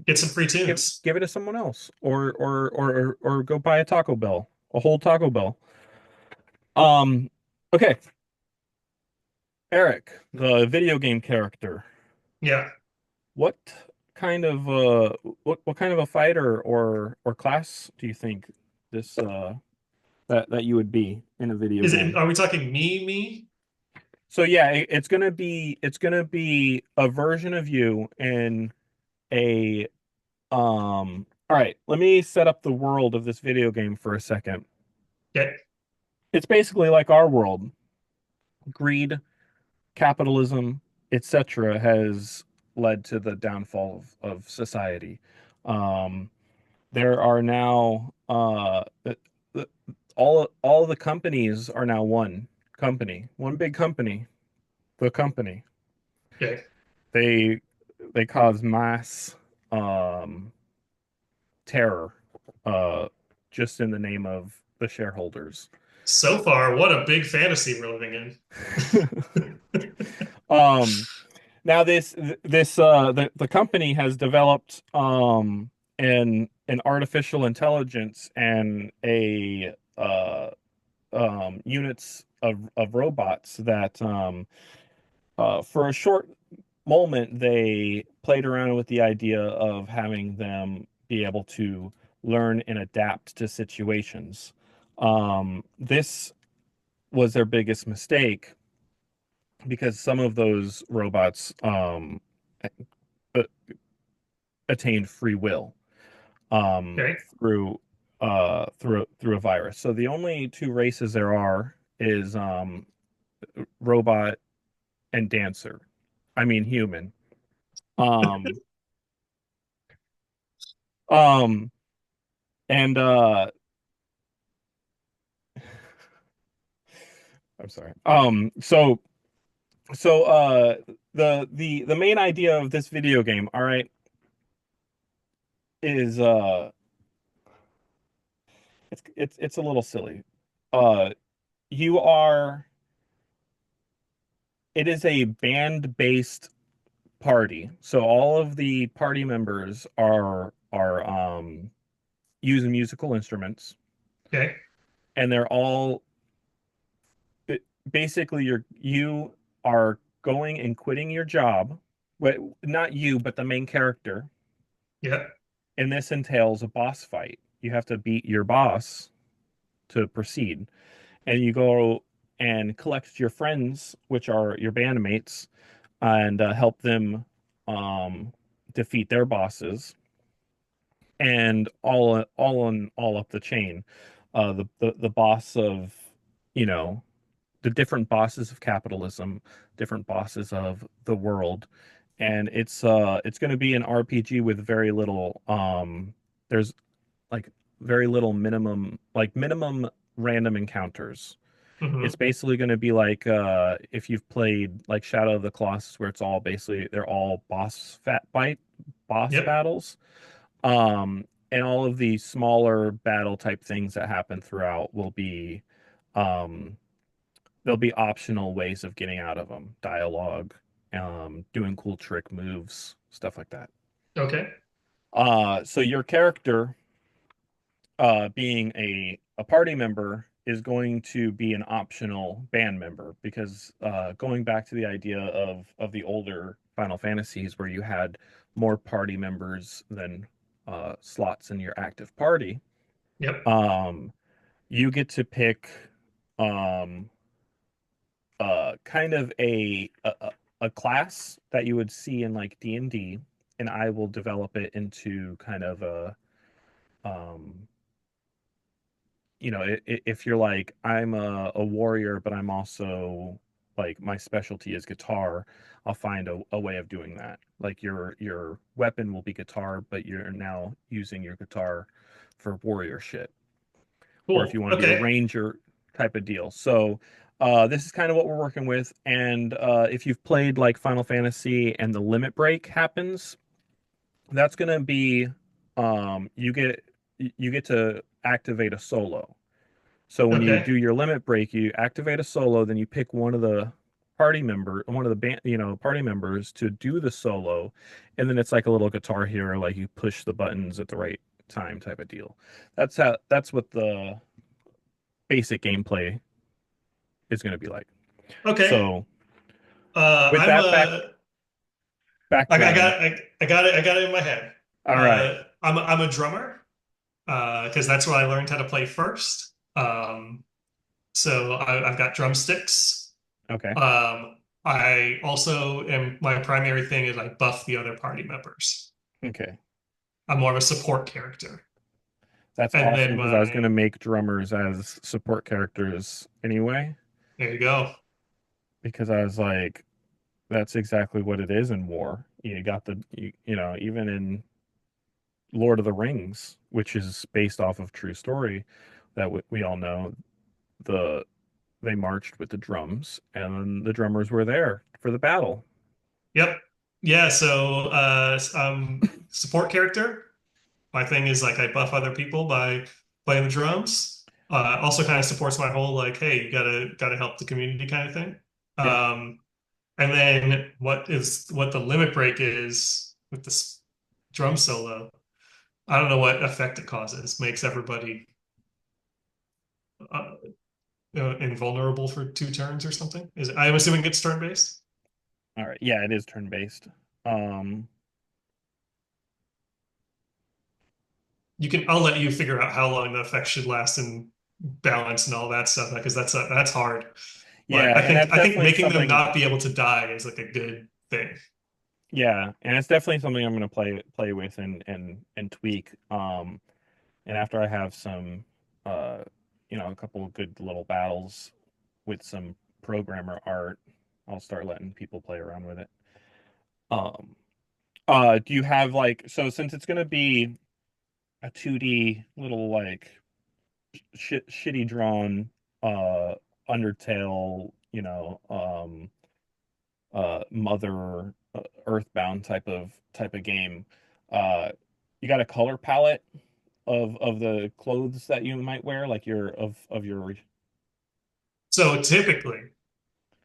Get some free tunes. give it to someone else, or go buy a Taco Bell, a whole Taco Bell. Um, okay, Eric, the video game character. Yeah. What kind of what kind of a fighter or class do you think this that you would be in a video Is it, game? are we talking me? So yeah, it's gonna be a version of you in a all right, let me set up the world of this video game for a second. Okay. It's basically like our world. Greed, capitalism, etc., has led to the downfall of society. Um, there are now the, all the companies are now one company, one big company, the company. Okay. They they cause mass um, terror just in the name of the shareholders. So far, what a big fantasy we're living in. um, Now the company has developed an artificial intelligence and a units of robots that for a short moment they played around with the idea of having them be able to learn and adapt to situations. This was their biggest mistake because some of those robots a- attained free will Okay. through a virus. So the only two races there are is robot and dancer. I mean human. Um um and I'm sorry. The main idea of this video game, all right, is it's a little silly. Uh you are it is a band-based party. So all of the party members are using musical instruments, Okay. and they're all basically you are going and quitting your job. Well, not you, but the main character. Yeah. And this entails a boss fight. You have to beat your boss to proceed. And you go and collect your friends, which are your bandmates, and help them um, defeat their bosses, and all up the chain. The boss of you know the different bosses of capitalism, different bosses of the world, and it's going to be an RPG with very little there's like very little minimum random encounters. It's Hmm. basically going to be like if you've played like Shadow of the Colossus, where they're all boss Yep. battles. And all of the smaller battle type things that happen throughout will be um there'll be optional ways of getting out of them, dialogue, doing cool trick moves, stuff like that. Okay. So your character, being a party member, is going to be an optional band member because going back to the idea of the older Final Fantasies where you had more party members than slots in your active party, Yep. Um, you get to pick um kind of a class that you would see in like D&D, and I will develop it into kind of a um if you're like I'm a warrior, but I'm also like my specialty is guitar, I'll find a way of doing that. Like your weapon will be guitar, but you're now using your guitar for warrior shit. Or if you Cool. want to be a Okay. ranger type of deal. So this is kind of what we're working with. And if you've played like Final Fantasy and the limit break happens, that's gonna be you get to activate a solo. So when you Okay. do your limit break, you activate a solo, then you pick one of the band, party members to do the solo, and then it's like a little guitar hero, like you push the buttons at the right time type of deal. That's what the basic gameplay is going to be like. Okay. So with I'm that I background, got I got it in my head. all right, I'm a drummer because that's what I learned how to play first. So I've got drumsticks. okay, I also am my primary thing is I buff the other party members. okay. I'm more of a support character. That's And then awesome because I was going to my make drummers as support characters anyway, there you go. because I was like, that's exactly what it is in war. You got even in Lord of the Rings, which is based off of true story that we all know, the they marched with the drums and the drummers were there for the battle. Yep. Yeah, so support character. My thing is like I buff other people by playing the drums. Also kind of supports my whole like, hey, you gotta help the community kind of thing. Yep. Um, and then what the limit break is with this drum solo. I don't know what effect it causes. Makes everybody uh, invulnerable for 2 turns or something. I'm assuming it's turn based. All right. Yeah, it is turn based. Um, I'll let you figure out how long the effect should last and balance and all that stuff because that's hard. But yeah, and that's I think definitely making them something. not be able to die is like a good thing. Yeah, and it's definitely something I'm going to play with and tweak. And after I have some, uh, a couple of good little battles with some programmer art, I'll start letting people play around with it. Um, do you have like so since it's going to be a 2D little like shitty drawn uh Undertale, Mother Earthbound type of game. Uh, you got a color palette of the clothes that you might wear, like your So typically,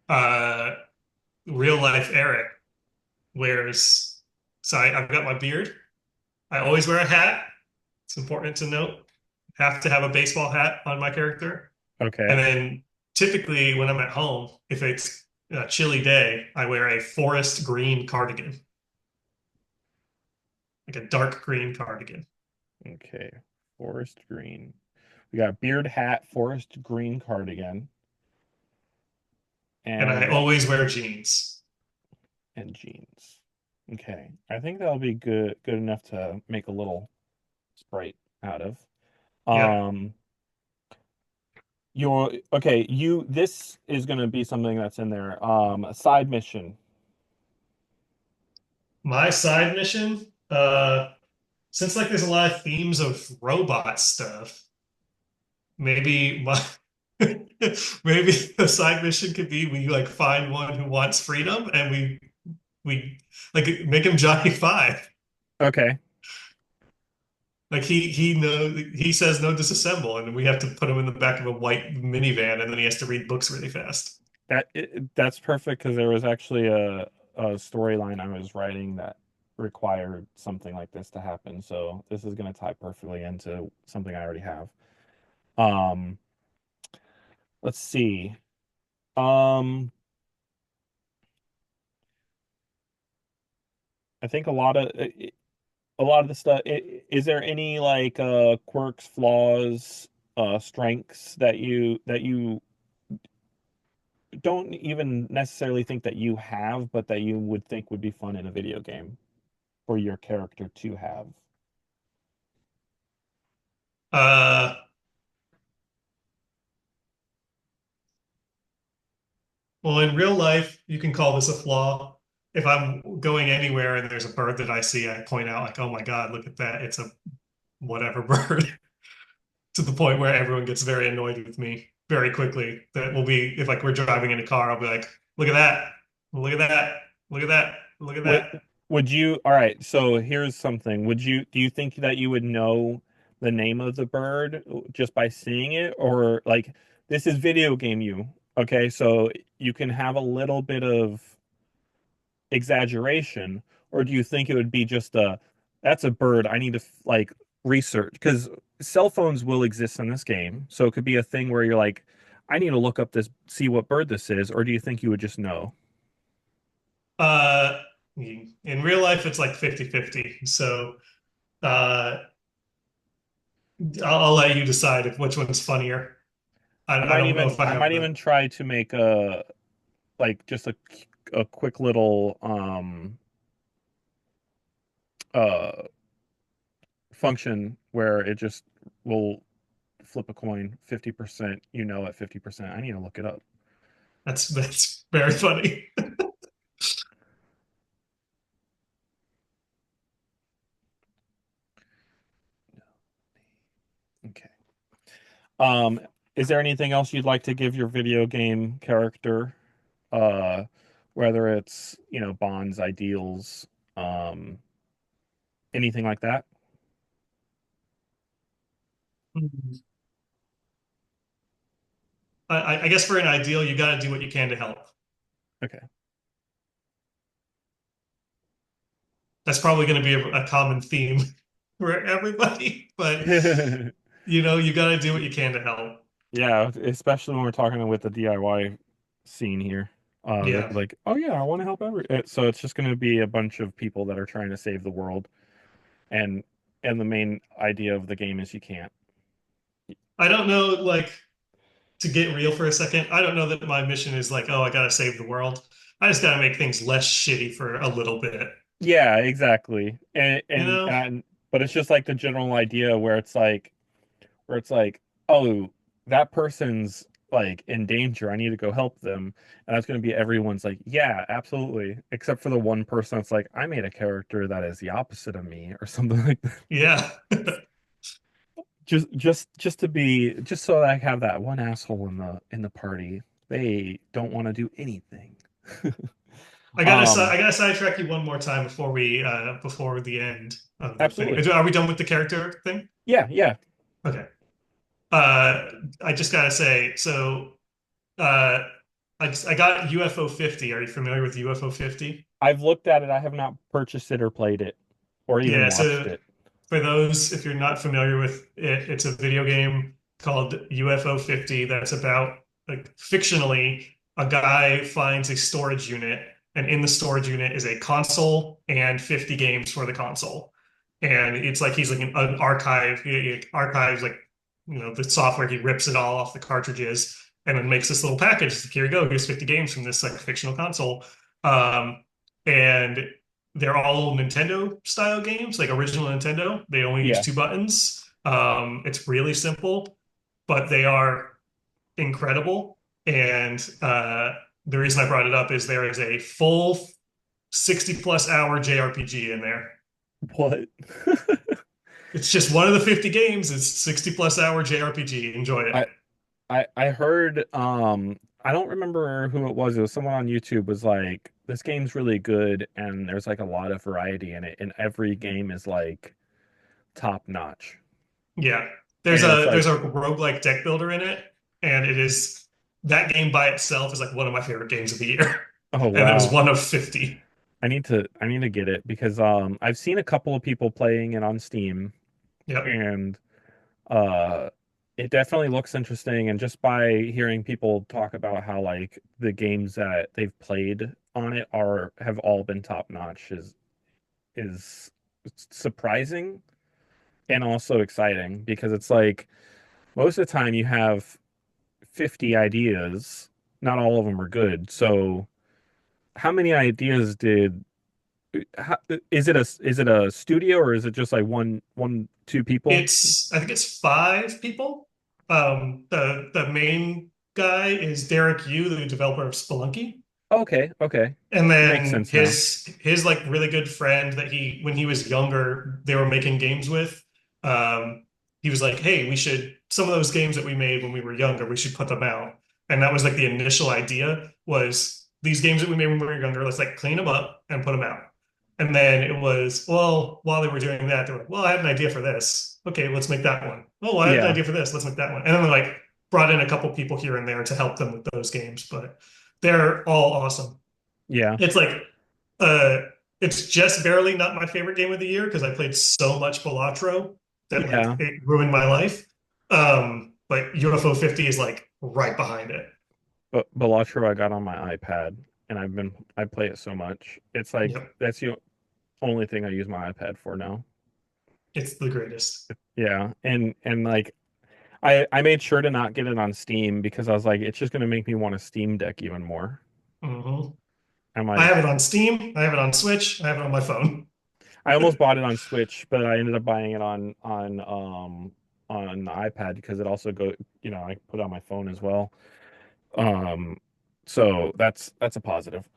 uh, real life Eric wears. So I've got my beard. I always wear a hat. It's important to note. Have to have a baseball hat on my character. And okay, then typically when I'm at home, if it's a chilly day, I wear a forest green cardigan, like a dark green cardigan. okay, forest green. We got beard hat, forest green cardigan, And and I what always wear jeans. and jeans. Okay, I think that'll be good enough to make a little sprite out of. Yep. Um, Your okay, you this is gonna be something that's in there. A side mission. My side mission, since like there's a lot of themes of robot stuff, maybe my maybe the side mission could be we like find one who wants freedom and we like make him Johnny Five. Okay, Like he says no disassemble and we have to put him in the back of a white minivan and then he has to read books really fast. that's perfect because there was actually a storyline I was writing that required something like this to happen. So this is gonna tie perfectly into something I already have. Um, let's see. Um, I think a lot of a lot of the stuff, is there any like quirks, flaws, strengths that you don't even necessarily think that you have, but that you would think would be fun in a video game for your character to have? Uh, well, in real life, you can call this a flaw. If I'm going anywhere and there's a bird that I see, I point out like, "Oh my God, look at that! It's a whatever bird," to the point where everyone gets very annoyed with me very quickly. That will be if like we're driving in a car, I'll be like, "Look at that! Look at that! Look at that! Look at Would that!" would you, all right, so here's something. Do you think that you would know the name of the bird just by seeing it? Or like this is video game you, okay? So you can have a little bit of exaggeration, or do you think it would be just a that's a bird, I need to like research? Because cell phones will exist in this game, so it could be a thing where you're like, I need to look up this, see what bird this is, or do you think you would just know? Uh, in real life, it's like 50-50. So uh, I'll let you decide if which one's funnier. I don't know if I I have might the. even try to make a like just a quick little uh function where it just will flip a coin 50%, you know, at 50%. I need to look it up. That's very funny. Okay. Um, is there anything else you'd like to give your video game character? Uh, whether it's, you know, bonds, ideals, um, anything like that? I guess for an ideal, you got to do what you can to help. Okay. That's probably going to be a common theme for everybody, but you got to do what you can to help. Yeah, especially when we're talking with the DIY scene here. They're Yeah. like, "Oh yeah, I want to help So it's just going to be a bunch of people that are trying to save the world, and the main idea of the game is you can't. I don't know, like, to get real for a second, I don't know that my mission is like, oh, I got to save the world. I just got to make things less shitty for a little bit, Yeah, exactly. you know? But it's just like the general idea where it's like, oh, that person's like in danger. I need to go help them. And that's going to be everyone's like, yeah, absolutely. Except for the one person that's like, I made a character that is the opposite of me or something like that. Yeah. Just to be, just so that I have that one asshole in the party. They don't want to do anything. Um, I gotta sidetrack you one more time before the end of the thing. absolutely. Are we done with the character thing? Yeah, yeah. Okay. Uh, I just gotta say, so uh, I got UFO 50. Are you familiar with UFO 50? I've looked at it. I have not purchased it or played it or even Yeah, watched so it. for those, if you're not familiar with it, it's a video game called UFO 50 that's about, like, fictionally, a guy finds a storage unit, and in the storage unit is a console and 50 games for the console. And it's like he's like an archive. He archives, like, the software. He rips it all off the cartridges and then makes this little package. It's like, here you go. Here's 50 games from this like fictional console. Um, and they're all Nintendo style games, like original Nintendo. They only use Yeah. two buttons. It's really simple, but they are incredible. And the reason I brought it up is there is a full 60 plus hour JRPG in there. What? It's just one of the 50 games. It's 60 plus hour JRPG. Enjoy it. I I heard I don't remember who it was. It was someone on YouTube was like, this game's really good and there's like a lot of variety in it and every game is like top notch. Yeah. And it's There's like, a roguelike deck builder in it, and it is that game by itself is like one of my favorite games of the year. oh And it was wow. one of 50. I need to get it because I've seen a couple of people playing it on Steam Yep. and uh it definitely looks interesting, and just by hearing people talk about how like the games that they've played on it are have all been top notch is surprising and also exciting because it's like most of the time you have 50 ideas, not all of them are good. So how many ideas did how, is it a studio or is it just like two people? I think it's five people. The main guy is Derek Yu, the developer of Spelunky. Okay, okay. And Makes then sense now. his like really good friend that he when he was younger they were making games with. Um, he was like, "Hey, we should some of those games that we made when we were younger, we should put them out." And that was like the initial idea was these games that we made when we were younger, let's like clean them up and put them out. And then it was, well, while they were doing that, they were like, "Well, I had an idea for this. Okay, let's make that one. Oh, I had an Yeah. idea for this. Let's make that one." And then they like brought in a couple people here and there to help them with those games, but they're all awesome. Yeah. It's like uh it's just barely not my favorite game of the year because I played so much Balatro that like Yeah. it ruined my life. But UFO 50 is like right behind it. But Balatro I got on my iPad and I play it so much. It's like Yep. that's the only thing I use my iPad for now. It's the greatest. Yeah. And like I made sure to not get it on Steam because I was like it's just gonna make me want a Steam Deck even more. hmm I'm I have it like on Steam, I have it on Switch, I have it on my phone. I almost bought it on Switch, but I ended up buying it on the iPad because it also I put it on my phone as well. Um so that's a positive.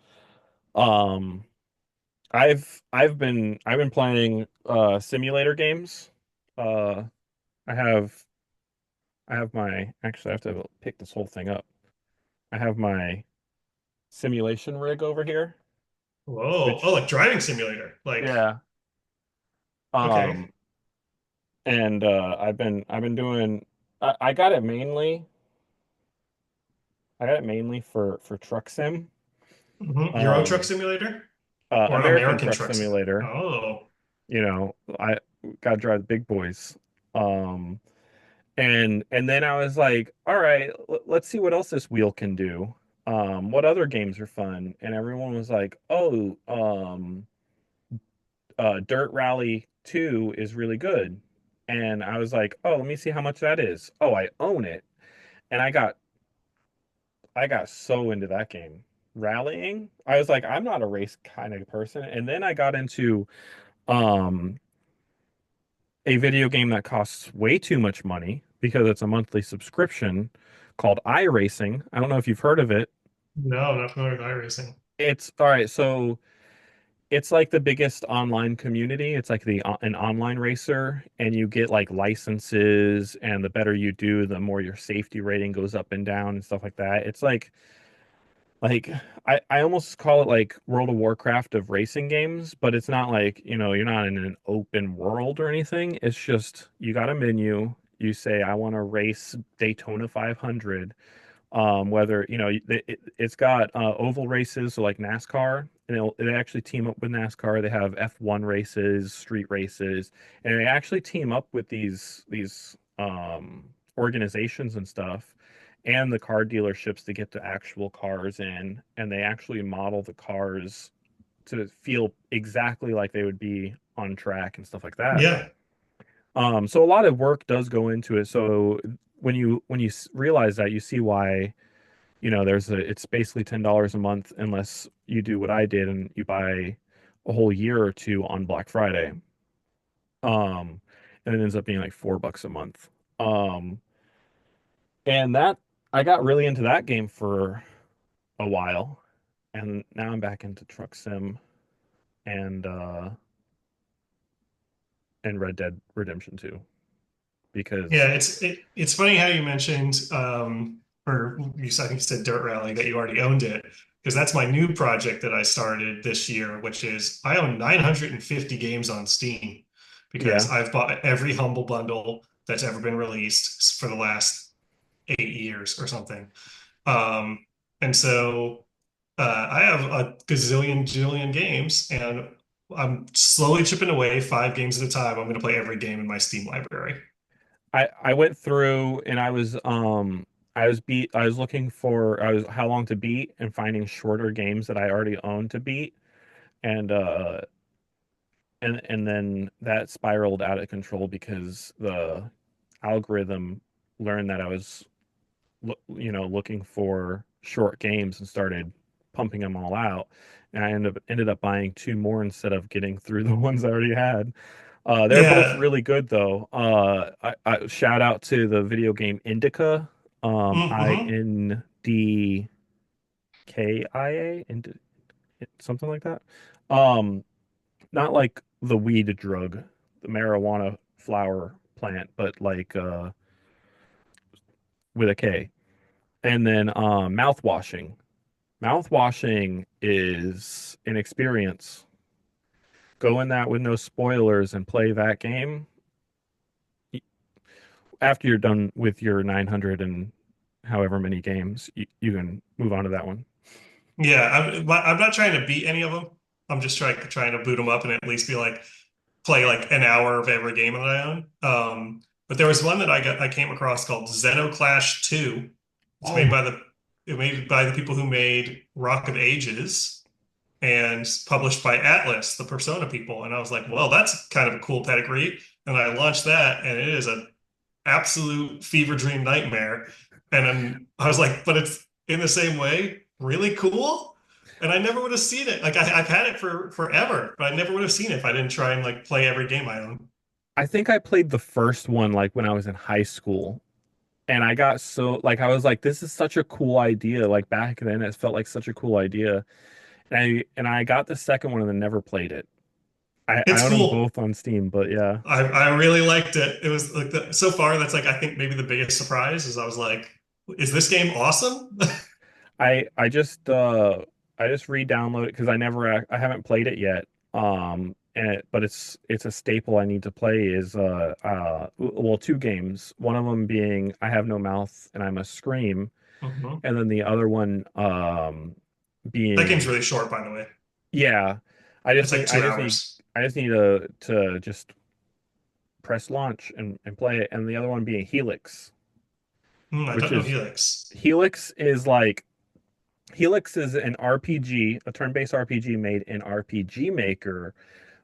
Um I've been playing simulator games. Uh I have I have my actually I have to pick this whole thing up. I have my simulation rig over here, Whoa. Oh, which like driving simulator. Like, yeah. okay. Um and I've been doing I got it mainly for truck sim. Euro Truck Um Simulator or American American Truck Truck Simulator. Simulator. Oh, You know, I got to drive the big boys. Um and then I was like, all right, let's see what else this wheel can do. What other games are fun? And everyone was like, oh, Dirt Rally 2 is really good. And I was like, oh, let me see how much that is. Oh, I own it. And I got so into that game. Rallying, I was like, I'm not a race kind of person. And then I got into um a video game that costs way too much money because it's a monthly subscription called iRacing. I don't know if you've heard of it. no, not familiar with iRacing. It's all right, so it's like the biggest online community. It's like an online racer and you get like licenses and the better you do, the more your safety rating goes up and down and stuff like that. It's like I almost call it like World of Warcraft of racing games, but it's not like, you're not in an open world or anything. It's just you got a menu. You say, I want to race Daytona 500. Whether, it's got oval races, so like NASCAR, and they actually team up with NASCAR. They have F1 races, street races, and they actually team up with these organizations and stuff and the car dealerships to get the actual cars in, and they actually model the cars to feel exactly like they would be on track and stuff like that. Yeah. So a lot of work does go into it. So when you realize that, you see why, it's basically $10 a month unless you do what I did and you buy a whole year or two on Black Friday. And it ends up being like $4 a month. Um, and that I got really into that game for a while, and now I'm back into Truck Sim and uh and Red Dead Redemption 2 Yeah, because it's funny how you mentioned or I think you said Dirt Rally that you already owned it because that's my new project that I started this year, which is I own 950 games on Steam because yeah, I've bought every Humble Bundle that's ever been released for the last 8 years or something. Um, and so I have a gazillion, jillion games, and I'm slowly chipping away 5 games at a time. I'm going to play every game in my Steam library. I went through and I was looking for I was how long to beat and finding shorter games that I already owned to beat, and and then that spiraled out of control because the algorithm learned that I was looking for short games and started pumping them all out. And I ended up buying two more instead of getting through the ones I already had. They're both Yeah. really good though. I shout out to the video game Indica, Mm-hmm. INDKIA, something like that. Um, Not like the weed drug, the marijuana flower plant, but like with a K. And then mouthwashing. Mouthwashing is an experience. Go in that with no spoilers and play that game. After you're done with your 900 and however many games, you can move on to that one. Yeah, I'm not trying to beat any of them. I'm just trying to boot them up and at least be like play like an hour of every game that I own. But there was one that I came across called Xenoclash 2. It's Oh my, made by the people who made Rock of Ages and published by Atlas, the Persona people. And I was like, well, that's kind of a cool pedigree. And I launched that, and it is an absolute fever dream nightmare. And then I was like, but it's in the same way, really cool. And I never would have seen it. Like I've had it for forever, but I never would have seen it if I didn't try and like play every game I own. I think I played the first one like when I was in high school. And I got so like I was like, this is such a cool idea. Like back then it felt like such a cool idea. And I got the second one and then never played it. I It's own them cool. both on Steam, but yeah. I really liked it. It was like so far that's like I think maybe the biggest surprise is I was like, is this game awesome? I I just uh I just re-downloaded because I haven't played it yet. But it's a staple I need to play is well, two games. One of them being I Have No Mouth and I Must Scream, Mhm. and then the other one That game's being really short, by the way. yeah. It's like 2 hours. I just need to just press launch and play it, and the other one being Helix, I which don't know is Helix. Helix is like Helix is an RPG, a turn-based RPG made in RPG Maker,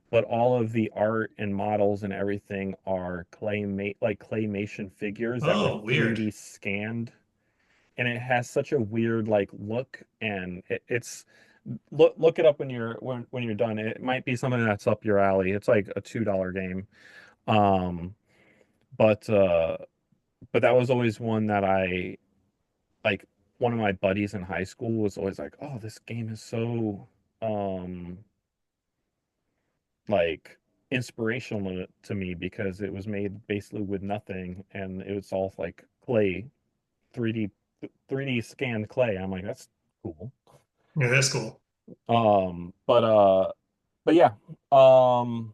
but all of the art and models and everything are claymation figures that were Oh, weird. 3D scanned, and it has such a weird like look, and it's look it up when you're done. It might be something that's up your alley. It's like a $2 game. Um, but uh, but that was always one that I like. One of my buddies in high school was always like, "Oh, this game is so um like inspirational to me because it was made basically with nothing and it was all like clay, 3D 3D scanned clay." I'm like, "That's cool." Yeah, that's cool. Um, but uh, but yeah. Um,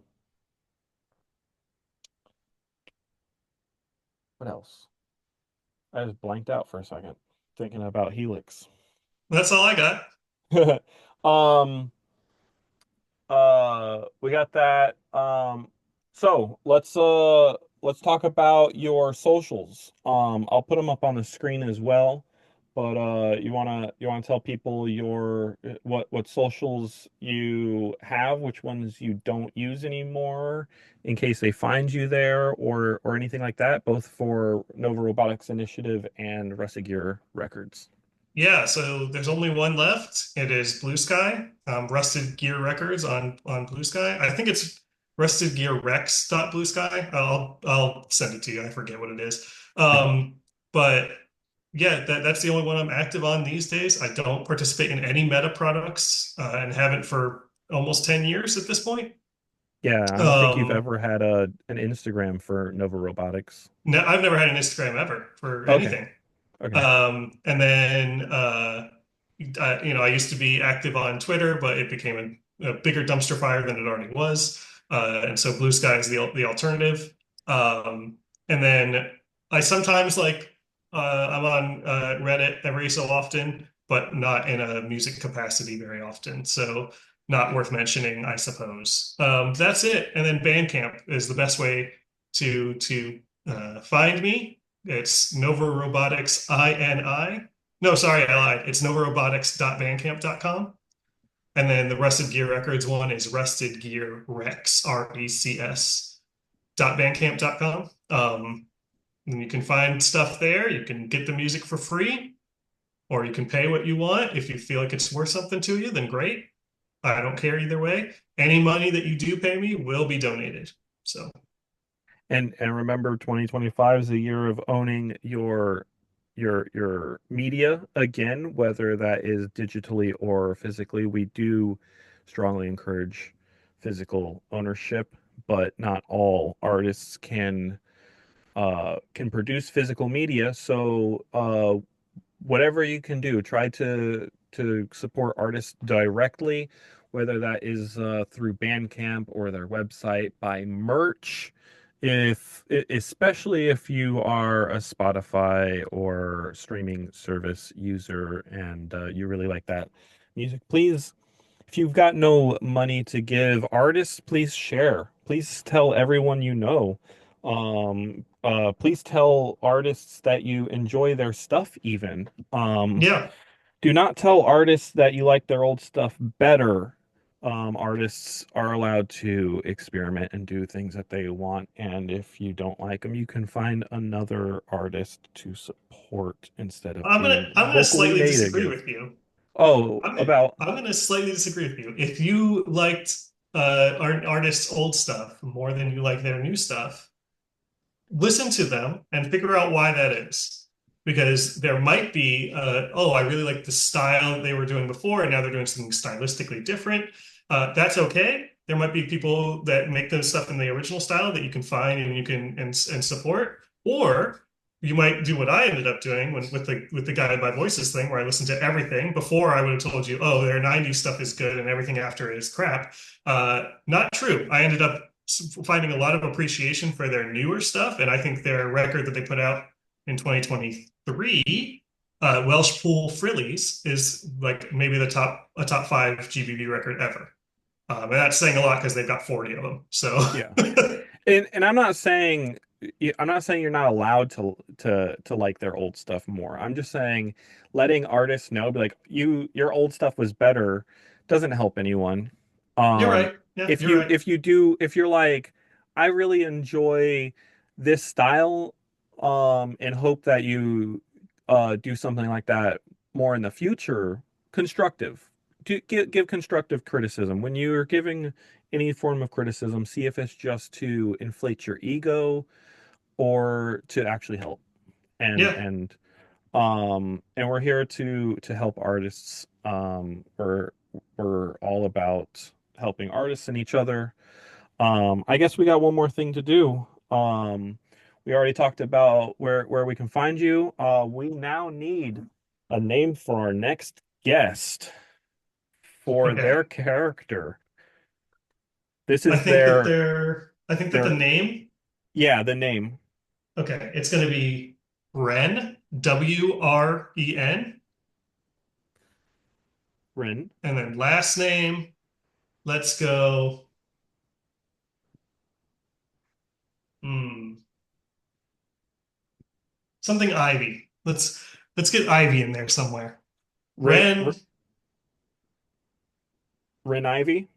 what else? I just blanked out for a second thinking about Helix. That's all I got. Um, we got that. So let's talk about your socials. I'll put them up on the screen as well. But you wanna tell people your what socials you have, which ones you don't use anymore, in case they find you there or anything like that, both for Nova Robotics Initiative and Rusty Gear Records. Yeah, so there's only one left. It is Blue Sky, Rusted Gear Records on Blue Sky. I think it's Rusted Gear Rex dot Blue Sky. I'll send it to you. I forget what it is. But yeah, that's the only one I'm active on these days. I don't participate in any meta products and haven't for almost 10 years at this point. Yeah, I don't think you've Um, ever had an Instagram for Nova Robotics. no, I've never had an Instagram ever for Okay. anything. Okay. And then, I used to be active on Twitter, but it became a bigger dumpster fire than it already was. And so Blue Sky is the alternative. Um, and then I sometimes I'm on Reddit every so often, but not in a music capacity very often. So not worth mentioning, I suppose. That's it. And then Bandcamp is the best way to find me. It's Nova Robotics INI. No, sorry, I lied. It's novarobotics.bandcamp.com. And then the Rusted Gear Records one is Rusted Gear Rex, RECS .bandcamp.com. And you can find stuff there. You can get the music for free, or you can pay what you want. If you feel like it's worth something to you, then great. I don't care either way. Any money that you do pay me will be donated. So, And remember, 2025 is a year of owning your media again, whether that is digitally or physically. We do strongly encourage physical ownership, but not all artists can produce physical media. So whatever you can do, try to support artists directly, whether that is through Bandcamp or their website, buy merch. Especially if you are a Spotify or streaming service user and you really like that music, please, if you've got no money to give artists, please share. Please tell everyone you know. Please tell artists that you enjoy their stuff even. yeah, Do not tell artists that you like their old stuff better. Artists are allowed to experiment and do things that they want, and if you don't like them, you can find another artist to support instead of being I'm gonna vocally slightly disagree negative. with you. Oh, about I'm gonna slightly disagree with you. If you liked artists' old stuff more than you like their new stuff, listen to them and figure out why that is. Because there might be, oh, I really like the style they were doing before, and now they're doing something stylistically different. That's okay. There might be people that make those stuff in the original style that you can find and you can and support. Or you might do what I ended up doing with the Guided by Voices thing, where I listened to everything. Before I would have told you, oh, their '90s stuff is good and everything after is crap. Not true. I ended up finding a lot of appreciation for their newer stuff, and I think their record that they put out in 2023, Welsh Pool Frillies, is like maybe a top five GBV record ever. And that's saying a lot because they've got 40 of them. So yeah. And I'm not saying you're not allowed to like their old stuff more. I'm just saying letting artists know, be like, your old stuff was better doesn't help anyone. you're Um right. Yeah, you're right. if you're like, I really enjoy this style, and hope that you do something like that more in the future, constructive. Give constructive criticism. When you're giving any form of criticism, see if it's just to inflate your ego or to actually help. And Yeah. and and we're here to help artists. We're all about helping artists and each other. I guess we got one more thing to do. We already talked about where we can find you. We now need a name for our next guest for Okay. their character. This is their I think that the their name, yeah, the name. okay, it's going to be Wren, WREN, Rin. and then last name, let's go. Hmm. Something Ivy. Let's get Ivy in there somewhere. Rin, Ren. Rin Ivy.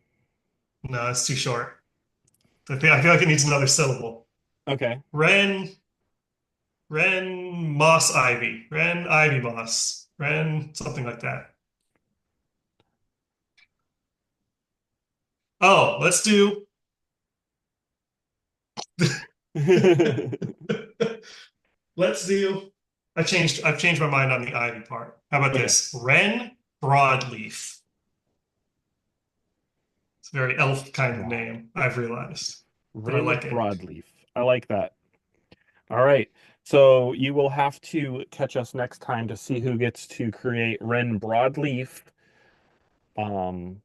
No, it's too short. I feel like it needs another syllable. Okay. Ren. Ren Moss Ivy. Ren Ivy Moss. Ren something like that. Oh, let's do. Let's do. I've changed my mind on the Ivy part. How about Okay. this? Ren Broadleaf. It's a very elf kind of Broad. name, I've realized, but I Rin like it. Broadleaf. I like that. All right. So you will have to catch us next time to see who gets to create Ren Broadleaf. Um,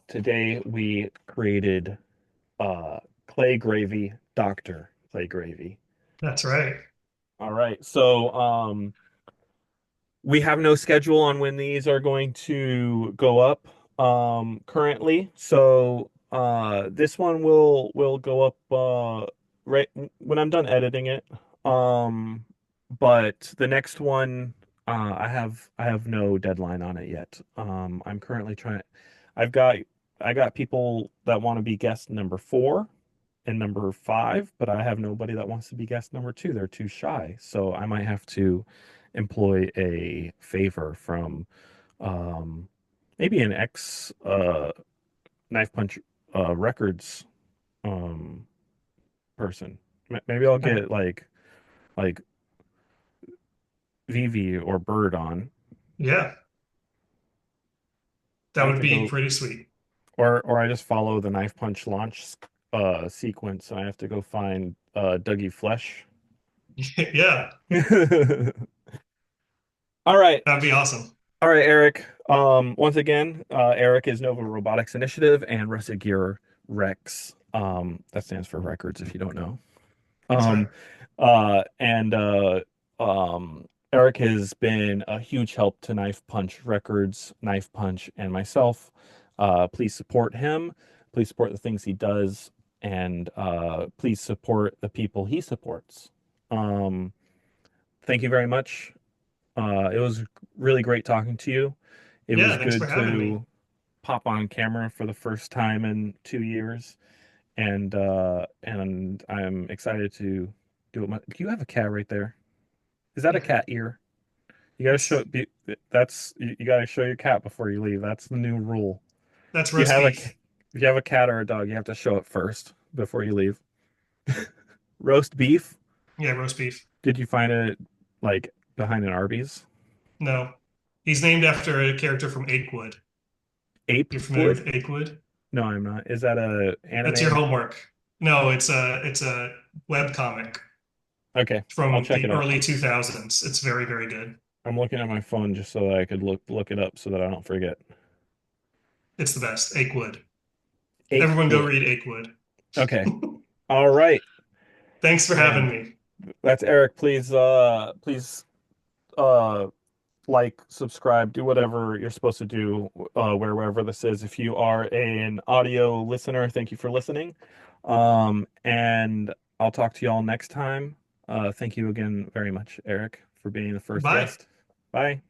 Today we created Clay Gravy, Dr. Clay Gravy. That's right. All right. So we have no schedule on when these are going to go up currently. So this one will go up right when I'm done editing it. Um but the next one I have no deadline on it yet. I'm currently trying. I've got I got people that want to be guest number 4 and number 5, but I have nobody that wants to be guest number 2. They're too shy, so I might have to employ a favor from um, maybe an ex Knife Punch Records um, person. Maybe I'll Uh, get like Vivi or Bird on. yeah, I that have would to be go, pretty sweet. or I just follow the Knife Punch launch sequence, and I have to go find Dougie Flesh. Yeah, All right. that'd be awesome. All right, Eric. Once again, Eric is Nova Robotics Initiative and Rusted Gear Rex. That stands for records if you don't know. That's right. Um, and Eric has been a huge help to Knife Punch Records, Knife Punch, and myself. Please support him. Please support the things he does, and please support the people he supports. Um, thank you very much. It was really great talking to you. It Yeah, was thanks for good having me. to pop on camera for the first time in 2 years, and I'm excited to do it. Do you have a cat right there? Is that a Yeah, cat ear? You gotta show it's that's you gotta show your cat before you leave. That's the new rule. that's If you roast have a beef. if you have a cat or a dog, you have to show it first before you leave. Roast beef? Yeah, roast beef. Did you find it like behind an Arby's? No, he's named after a character from Apewood. Ape You're familiar wood? with Apewood? No, I'm not. Is that a That's your anime? homework. No, it's a web comic Okay, I'll from check the it out. early 2000s. It's very, very good. I'm looking at my phone just so that I could look it up so that I don't forget. It's the best. Apewood. Ape Everyone go wood. read Apewood. Okay. All right. Thanks for having And me. that's Eric. Please uh like, subscribe, do whatever you're supposed to do wherever this is. If you are an audio listener, thank you for listening. And I'll talk to you all next time. Thank you again very much, Eric, for being the first Bye. guest. Bye.